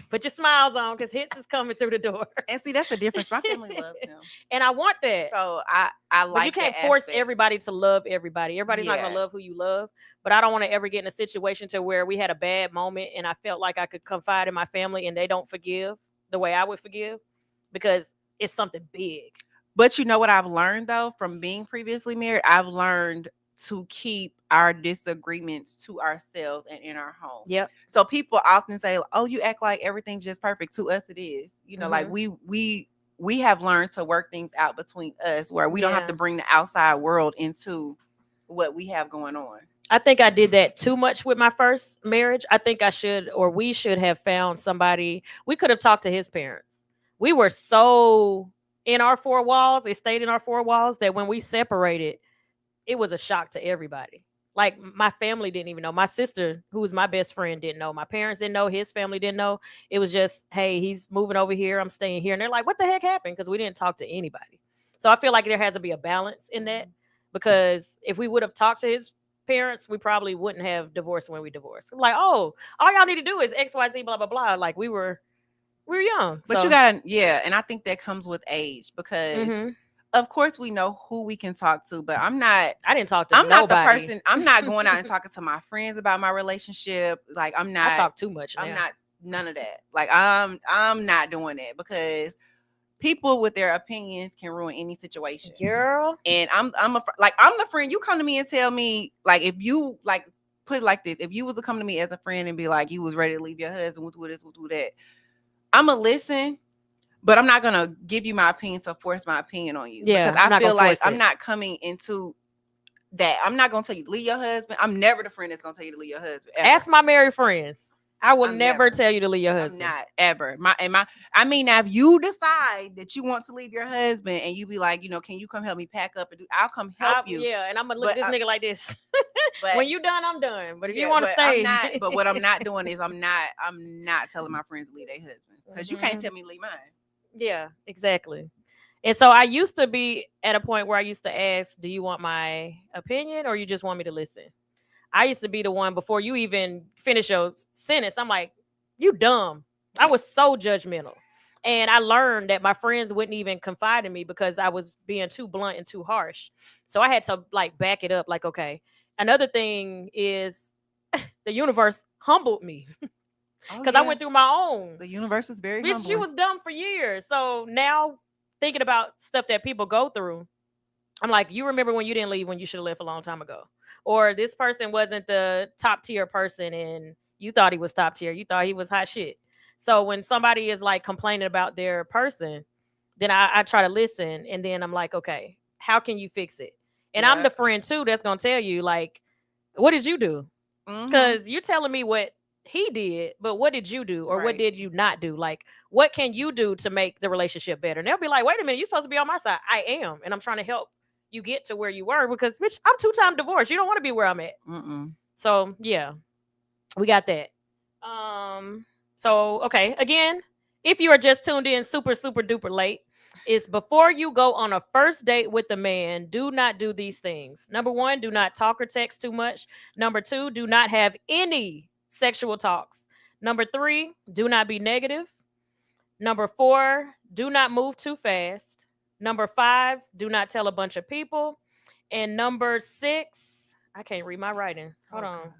put your smiles on, because Hits is coming through the door. And see, that's the difference. My family loves him. And I want that. So I like. But you can't force everybody to love everybody. Everybody's not going to love who you love. But I don't want to ever get in a situation to where we had a bad moment and I felt like I could confide in my family and they don't forgive the way I would forgive, because it's something big. But you know what I've learned, though, from being previously married? I've learned to keep our disagreements to ourselves and in our home. Yep. So people often say, "Oh, you act like everything's just perfect." To us, it is. Like we have learned to work things out between us, where we don't have to bring the outside world into what we have going on. I think I did that too much with my first marriage. I think we should have found somebody. We could have talked to his parents. We were so in our four walls. It stayed in our four walls that when we separated, it was a shock to everybody. Like, my family didn't even know. My sister, who was my best friend, didn't know. My parents didn't know. His family didn't know. It was just, hey, he's moving over here. I'm staying here. And they're like, what the heck happened? Because we didn't talk to anybody. So I feel like there has to be a balance in that, because if we would have talked to his parents, we probably wouldn't have divorced when we divorced. Like, oh, all y'all need to do is XYZ, blah, blah, blah. Like, we were young. But you gotta, and I think that comes with age, because of course we know who we can talk to, but I didn't talk to nobody. Not the person. I'm not going out and talking to my friends about my relationship. Like, I'm not. I talk too much now. I'm not none of that. Like, I'm not doing that, because people with their opinions can ruin any situation. Girl. And I'm the friend. You come to me and tell me, like, if you, like, put it like this, if you was to come to me as a friend and be like, you was ready to leave your husband, we'll do this, we'll do that, I'm gonna listen, but I'm not gonna give you my opinion to force my opinion on you. Yeah, because I feel like I'm not coming into that. I'm not gonna tell you to leave your husband. I'm never the friend that's gonna tell you to leave your husband. Ever. Ask my married friends. I will never tell you to leave your husband. I'm not ever. I mean, now, if you decide that you want to leave your husband and you be like, can you come help me pack up and do? I'll come help you. Yeah, and I'm gonna look at this nigga like this. But when you done, I'm done. But if you want to stay, but what I'm not doing is I'm not telling my friends to leave their husbands, because you can't tell me to leave mine. Yeah, exactly. And so I used to be at a point where I used to ask, do you want my opinion or you just want me to listen? I used to be the one, before you even finish your sentence, I'm like, you dumb. I was so judgmental. And I learned that my friends wouldn't even confide in me because I was being too blunt and too harsh. So I had to, like, back it up. Like, okay. Another thing is the universe humbled me. Because I went through my own. The universe is very humbling. Bitch, you was dumb for years. So now, thinking about stuff that people go through, I'm like, you remember when you didn't leave when you should have left a long time ago? Or this person wasn't the top tier person and you thought he was top tier. You thought he was hot shit. So when somebody is, like, complaining about their person, then I try to listen. And then I'm like, okay, how can you fix it? And I'm the friend too that's going to tell you, like, what did you do? Because you're telling me what he did, but what did you do? Or what did you not do? Like, what can you do to make the relationship better? And they'll be like, wait a minute, you're supposed to be on my side. I am. And I'm trying to help you get to where you were, because, bitch, I'm 2-time divorced. You don't want to be where I'm at. So yeah, we got that. So, okay. Again, if you are just tuned in super, super duper late, is before you go on a first date with a man, do not do these things. Number 1, do not talk or text too much. Number 2, do not have any sexual talks. Number 3, do not be negative. Number 4, do not move too fast. Number 5, do not tell a bunch of people. And number 6, I can't read my writing. Hold on.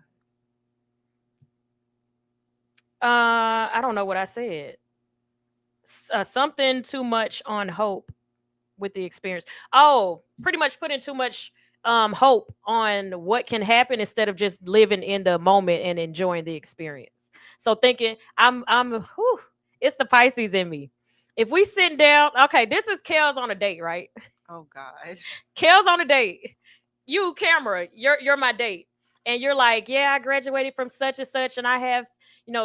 I don't know what I said. Something too much on hope with the experience. Oh, pretty much putting too much hope on what can happen instead of just living in the moment and enjoying the experience. So thinking it's the Pisces in me. If we sitting down, okay, this is KELZ on a date, right? Oh God. KELZ on a date. You, camera, you're my date. And you're like, yeah, I graduated from such and such, and I have,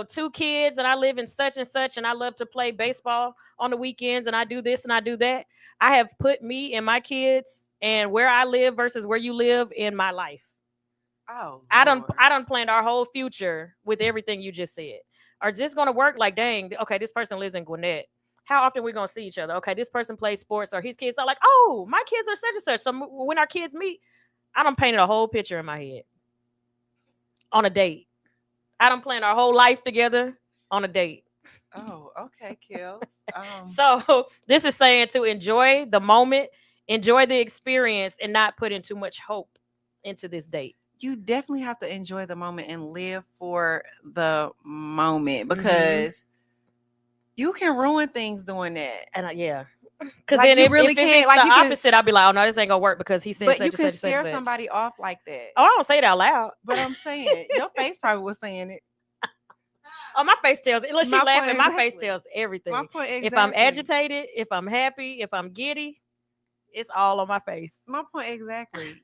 2 kids, and I live in such and such, and I love to play baseball on the weekends, and I do this and I do that. I have put me and my kids and where I live versus where you live in my life. Oh, I done planned our whole future with everything you just said. Are this gonna work? Like, dang, okay, this person lives in Gwinnett. How often we gonna see each other? Okay, this person plays sports, or his kids are like, oh, my kids are such and such. So when our kids meet, I done painted a whole picture in my head on a date. I done planned our whole life together on a date. Oh, okay, KELZ. So this is saying to enjoy the moment, enjoy the experience, and not put in too much hope into this date. You definitely have to enjoy the moment and live for the moment, because you can ruin things doing that. And yeah, because Like, then you if really it's can't. the Like, you can, opposite, I'll be like, oh no, this ain't gonna work because he said but such you and can such and such. scare Such. somebody off like that. Oh, I don't say it out loud. But I'm saying your face probably was saying it. Oh, my face tells it. Look, she My point laughing. My face exactly. tells everything. My point If I'm exactly. agitated, if I'm happy, if I'm giddy, it's all on my face. My point exactly.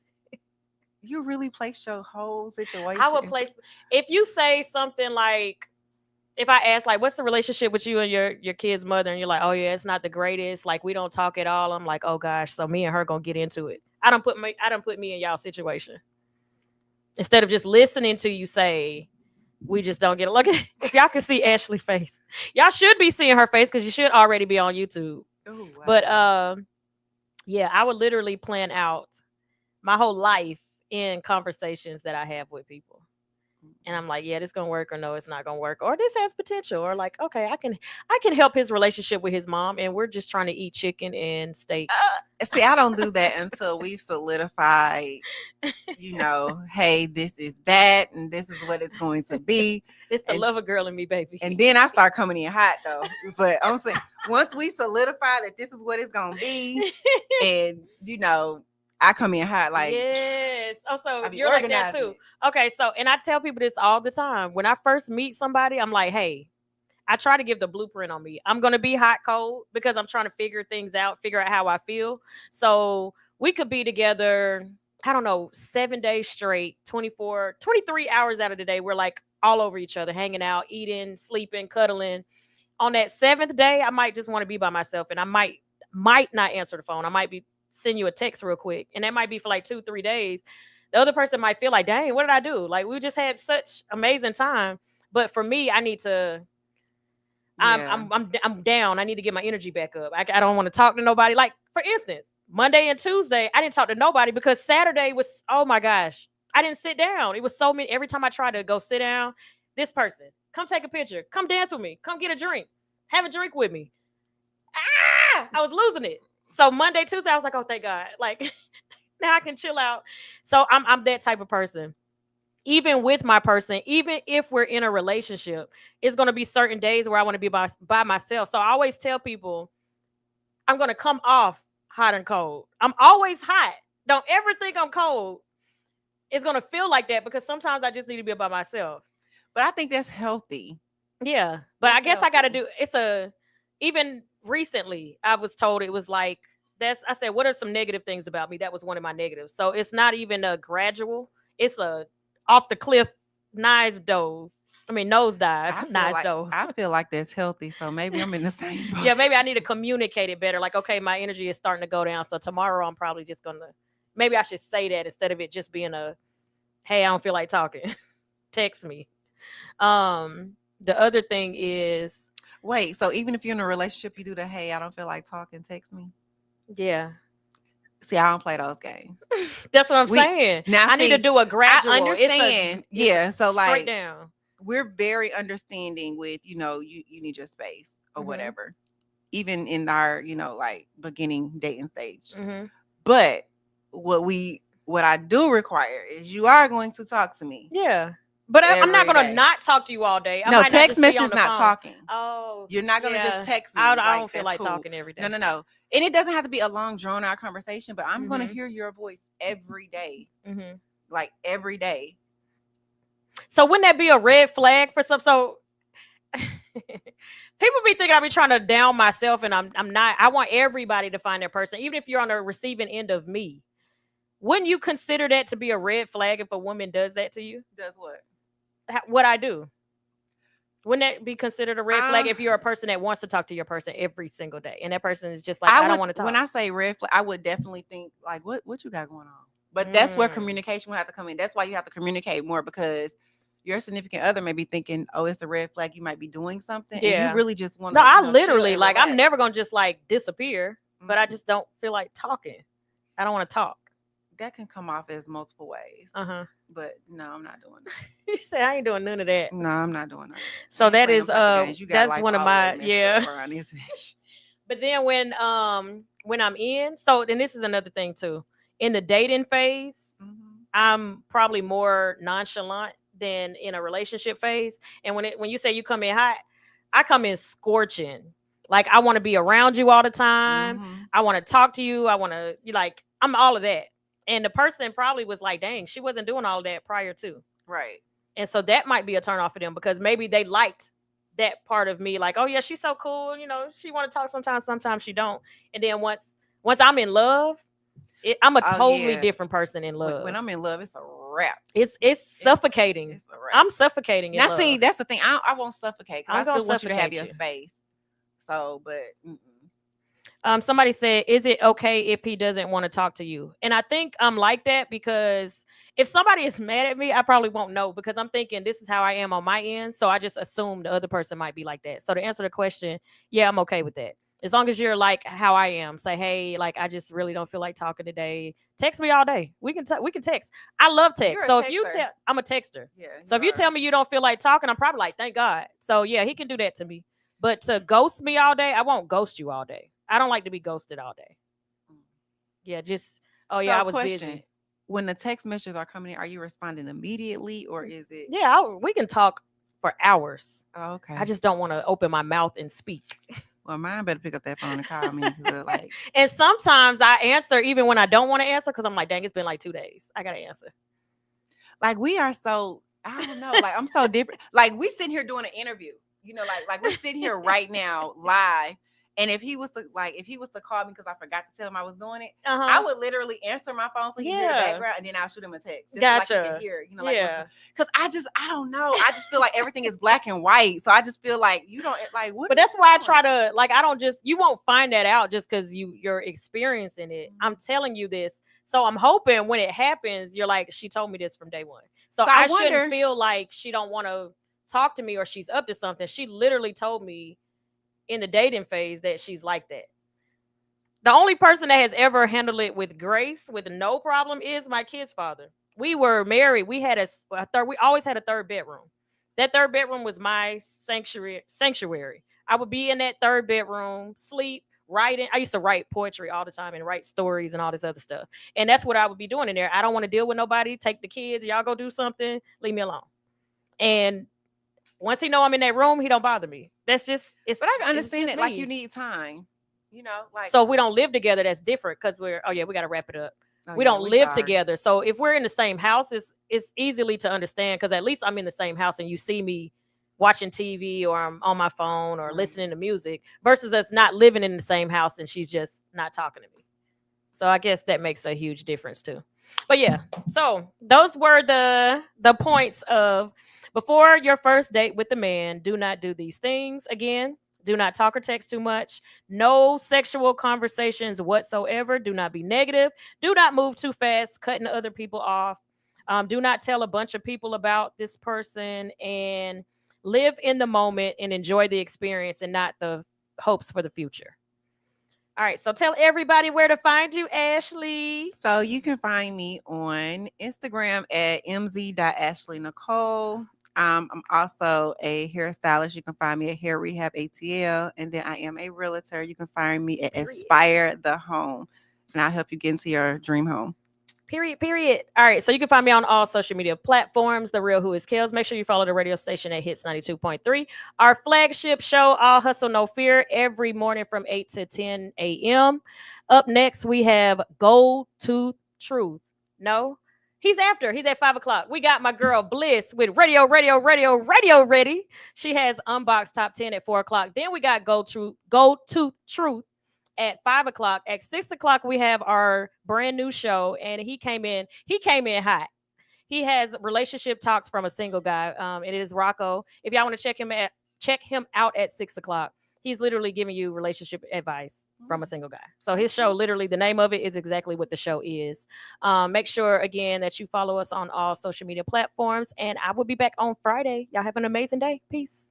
You really place your whole situation. I would place if you say something like, if I ask like, what's the relationship with you and your kid's mother, and you're like, oh yeah, it's not the greatest, like we don't talk at all. I'm like, oh gosh, so me and her gonna get into it. I don't put me in y'all situation. Instead of just listening to you say, we just don't get it. Look, if y'all can see Ashley's face, y'all should be seeing her face because you should already be on YouTube. Ooh, wow. But yeah, I would literally plan out my whole life in conversations that I have with people. And I'm like, yeah, this gonna work, or no, it's not gonna work, or this has potential, or like, okay, I can help his relationship with his mom, and we're just trying to eat chicken and steak. See, I don't do that until we've solidified, hey, this is that, and this is what it's going to be. It's the lover girl in me, baby. And then I start coming in hot though. But I'm saying, once we solidify that this is what it's gonna be, and I come in hot like, yes. Oh, so you're like that too. Okay, so, and I tell people this all the time. When I first meet somebody, I'm like, hey, I try to give the blueprint on me. I'm going to be hot, cold, because I'm trying to figure things out, figure out how I feel. So we could be together, I don't know, 7 days straight, 23 hours out of the day. We're like all over each other, hanging out, eating, sleeping, cuddling. On that 7th day, I might just want to be by myself, and I might not answer the phone. I might be send you a text real quick, and that might be for like 2-3 days. The other person might feel like, dang, what did I do? Like, we just had such amazing time. But for me, I need to I'm down. I need to get my energy back up. I don't want to talk to nobody. Like, for instance, Monday and Tuesday, I didn't talk to nobody because Saturday was, oh my gosh, I didn't sit down. It was so many. Every time I tried to go sit down, this person, come take a picture, come dance with me, come get a drink, have a drink with me. I was losing it. So Monday, Tuesday, I was like, oh, thank God. Like, now I can chill out. So I'm that type of person. Even with my person, even if we're in a relationship, it's going to be certain days where I want to be by myself. So I always tell people, I'm going to come off hot and cold. I'm always hot. Don't ever think I'm cold. It's going to feel like that because sometimes I just need to be by myself. But I think that's healthy. Yeah. But I guess I got to do, even recently, I was told it was like, I said, what are some negative things about me? That was one of my negatives. So it's not even a gradual. It's a off the cliff, nosedive. I feel like that's healthy. So maybe I'm in the same boat. Yeah, maybe I need to communicate it better. Like, okay, my energy is starting to go down. So tomorrow I'm probably just going to, maybe I should say that instead of it just being hey, I don't feel like talking. Text me. The other thing is. Wait, so even if you're in a relationship, you do the, hey, I don't feel like talking, text me? Yeah. See, I don't play those games. That's what I'm saying. Now, I need to do a gradual. I understand. So like straight down. we're very understanding with, you need your space or whatever, even in our, like beginning dating stage. But what I do require is you are going to talk to me. Yeah. But I'm not going to not talk to you all day. No, text message is not phone. talking. Oh. You're not going to just text me. I don't feel like talking every day. No. And it doesn't have to be a long, drawn-out conversation, but I'm going to hear your voice every day. Like, every day. So wouldn't that be a red flag for some? So people be thinking I be trying to down myself, and I'm not. I want everybody to find their person, even if you're on the receiving end of me. Wouldn't you consider that to be a red flag if a woman does that to you? Does what? What I do. Wouldn't that be considered a red flag if you're a person that wants to talk to your person every single day, and that person is just like, I don't want to talk? When I say red flag, I would definitely think like, what you got going on? But that's where communication will have to come in. That's why you have to communicate more, because your significant other may be thinking, oh, it's a red flag. You might be doing something. Yeah. And you really just want to. No, I literally, like, I'm never going to just like disappear, but I just don't feel like talking. I don't want to talk. That can come off as multiple ways. But no, I'm not doing that. You say I ain't doing none of that. No, I'm not doing that. So that is that's one of my But then when I'm in, so then this is another thing too. In the dating phase, I'm probably more nonchalant than in a relationship phase. And when you say you come in hot, I come in scorching. Like, I want to be around you all the time. I want to talk to you. I want to, like, I'm all of that. And the person probably was like, dang, she wasn't doing all of that prior to. Right. And so that might be a turn off for them, because maybe they liked that part of me. Like, oh yeah, she's so cool. She want to talk sometimes she don't. And then once I'm in love, I'm a totally different person in love. When I'm in love, it's a wrap. It's suffocating. It's a wrap. I'm suffocating in love. See, that's the thing. I won't suffocate. I still want you to have your space. So, but somebody said, is it okay if he doesn't want to talk to you? And I think I'm like that, because if somebody is mad at me, I probably won't know, because I'm thinking this is how I am on my end. So I just assume the other person might be like that. So to answer the question, yeah, I'm okay with that. As long as you're like how I am. Say, hey, like, I just really don't feel like talking today. Text me all day. We can text. I love text. So if you I'm a texter. Yeah, so if you tell me you don't feel like talking, I'm probably like, thank God. So yeah, he can do that to me. But to ghost me all day, I won't ghost you all day. I don't like to be ghosted all day. Yeah, just, I was busy. When the text messages are coming in, are you responding immediately, or is it? Yeah, we can talk for hours. Oh, okay. I just don't want to open my mouth and speak. Well, mine better pick up that phone and call me. Like, and sometimes I answer even when I don't want to answer, because I'm like, dang, it's been like 2 days. I got to answer. Like, we are so, I don't know. Like, I'm so different. Like, we sitting here doing an interview. Like we're sitting here right now live. And if he was to call me because I forgot to tell him I was doing it, I would literally answer my phone so he can hear the background, and then I'll shoot him a text. Gotcha. So like he can hear, because I don't know. I just feel like everything is black and white. So I just feel like you don't like what. But that's why I try to, like, I don't just, you won't find that out just because you're experiencing it. I'm telling you this. So I'm hoping when it happens, you're like, she told me this from day one. So I shouldn't feel like she don't want to talk to me or she's up to something. She literally told me in the dating phase that she's like that. The only person that has ever handled it with grace, with no problem, is my kid's father. We were married. We had we always had a third bedroom. That third bedroom was my sanctuary. I would be in that third bedroom, sleep, writing. I used to write poetry all the time and write stories and all this other stuff. And that's what I would be doing in there. I don't want to deal with nobody. Take the kids. Y'all go do something. Leave me alone. And once he know I'm in that room, he don't bother me. That's just, but I can understand it. Like, you need time, like. So if we don't live together, that's different, because we got to wrap it up. We don't live together. So if we're in the same house, it's easily to understand, because at least I'm in the same house and you see me watching TV or I'm on my phone or listening to music, versus us not living in the same house and she's just not talking to me. So I guess that makes a huge difference too. But yeah, so those were the points of, before your first date with the man, do not do these things. Again, do not talk or text too much. No sexual conversations whatsoever. Do not be negative. Do not move too fast, cutting other people off. Do not tell a bunch of people about this person, and live in the moment and enjoy the experience and not the hopes for the future. All right, so tell everybody where to find you, Ashley. So you can find me on Instagram at mz.ashleynicole. I'm also a hairstylist. You can find me at Hair Rehab ATL. And then I am a realtor. You can find me at Aspire the Home. And I'll help you get into your dream home. Period. All right. So you can find me on all social media platforms, The Real Who is KELZ. Make sure you follow the radio station at Hits 92.3. Our flagship show, All Hustle No Fear, every morning from 8 to 10 a.m. Up next, we have Gold Tooth Truth. No? He's at 5 o'clock. We got my girl Bliss with Radio Ready. She has Unboxed Top 10 at 4 o'clock. Then we got Gold Tooth Truth at 5 o'clock. At 6 o'clock, we have our brand new show, and he came in hot. He has relationship talks from a single guy. It is Rocco. If y'all want to check him out at 6 o'clock, he's literally giving you relationship advice from a single guy. So his show, literally, the name of it is exactly what the show is. Make sure, again, that you follow us on all social media platforms, and I will be back on Friday. Y'all have an amazing day. Peace.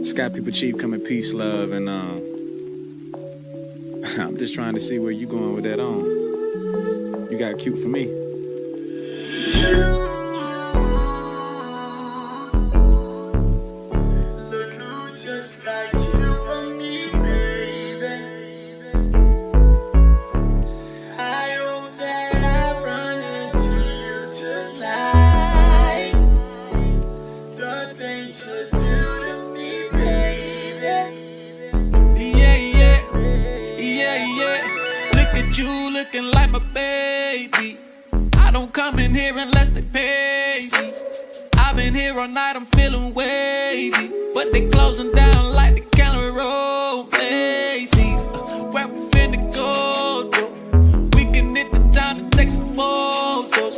Sky People Chief coming, peace, love, and I'm just trying to see where you going with that on. You got cute for me. Looking like my baby. I don't come in here unless they pay me. I've been here all night, I'm feeling wavy, but they closing down like the Calorie Road Macy's. Where we finna go, though? We can hit the town to take some photos.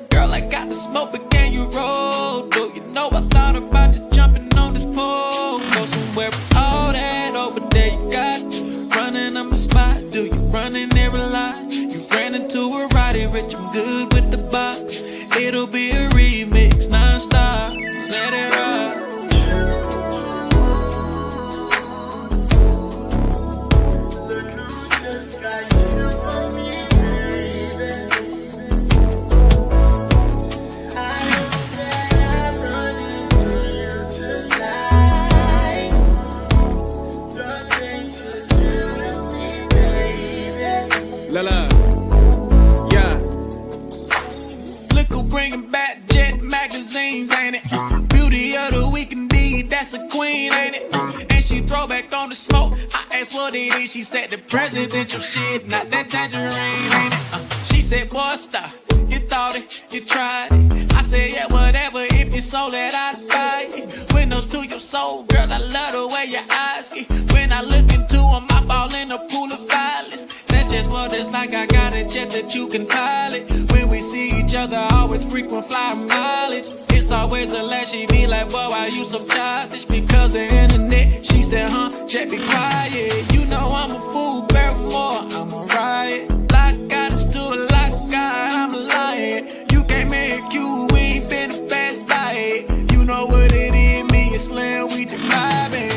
Girl, I got the smoke, but can you roll, though? You know I thought about you jumping on this pole. Go somewhere with all that over there you got. Running on my spot, do you running there a lot? You ran into a Roddy Rich, I'm good with the box. It'll be a remix, non-stop, let it rock. Lala, yeah. Look who bringing back Jet magazines, ain't it? Beauty of the week indeed, that's a queen, ain't it? And she throw back on the smoke. I asked what it is, she said the presidential shit, not that tangerine, ain't it? She said, boy, stop. You thought it, you tried it. I said, yeah, whatever, if you sold it, I'd buy it. Windows to your soul, girl, I love the way your eyes get. When I look into them, I fall in a pool of violence. That's just what it's like, I got a jet that you can pilot. When we see each other, always frequent flyer mileage. It's always a laugh, she be like, boy, why you so childish? Because the internet, she said, jet be quiet. You know I'm a fool, Barrymore, I'm a riot. Like God is to a like God, I'm lying. You can't make you, we ain't been a fast diet. You know what it is, me and Slim, we just vibing.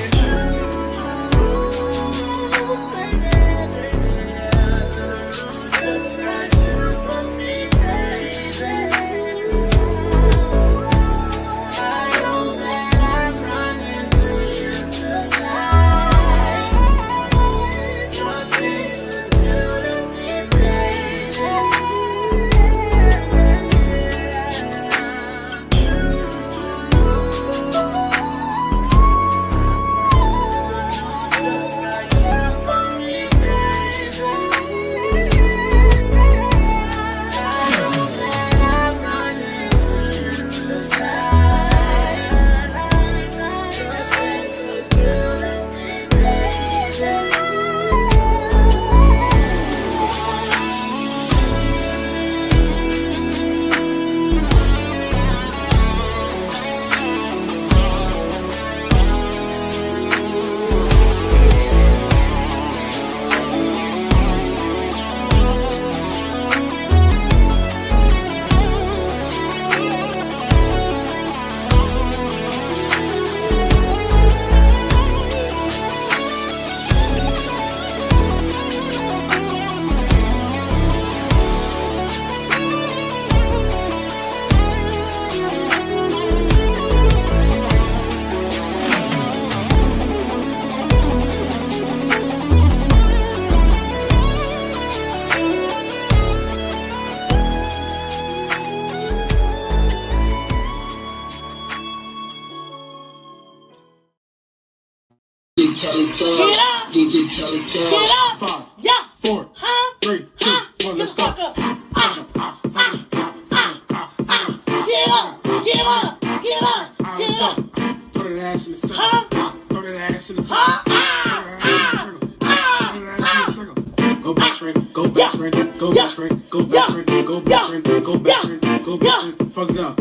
Telly Talk. Get up. DJ Telly Talk. Get up. 5, Yeah. 4, 3, 2, 1, let's go. Get up. Get up. Get up. Get up. Throw that ass in the circle. Throw that ass in the circle. Go best friend, go best friend, go best friend, go best friend, go best friend, go best friend, go best friend. Fuck it up.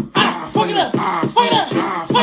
Fuck it up. Fuck it up.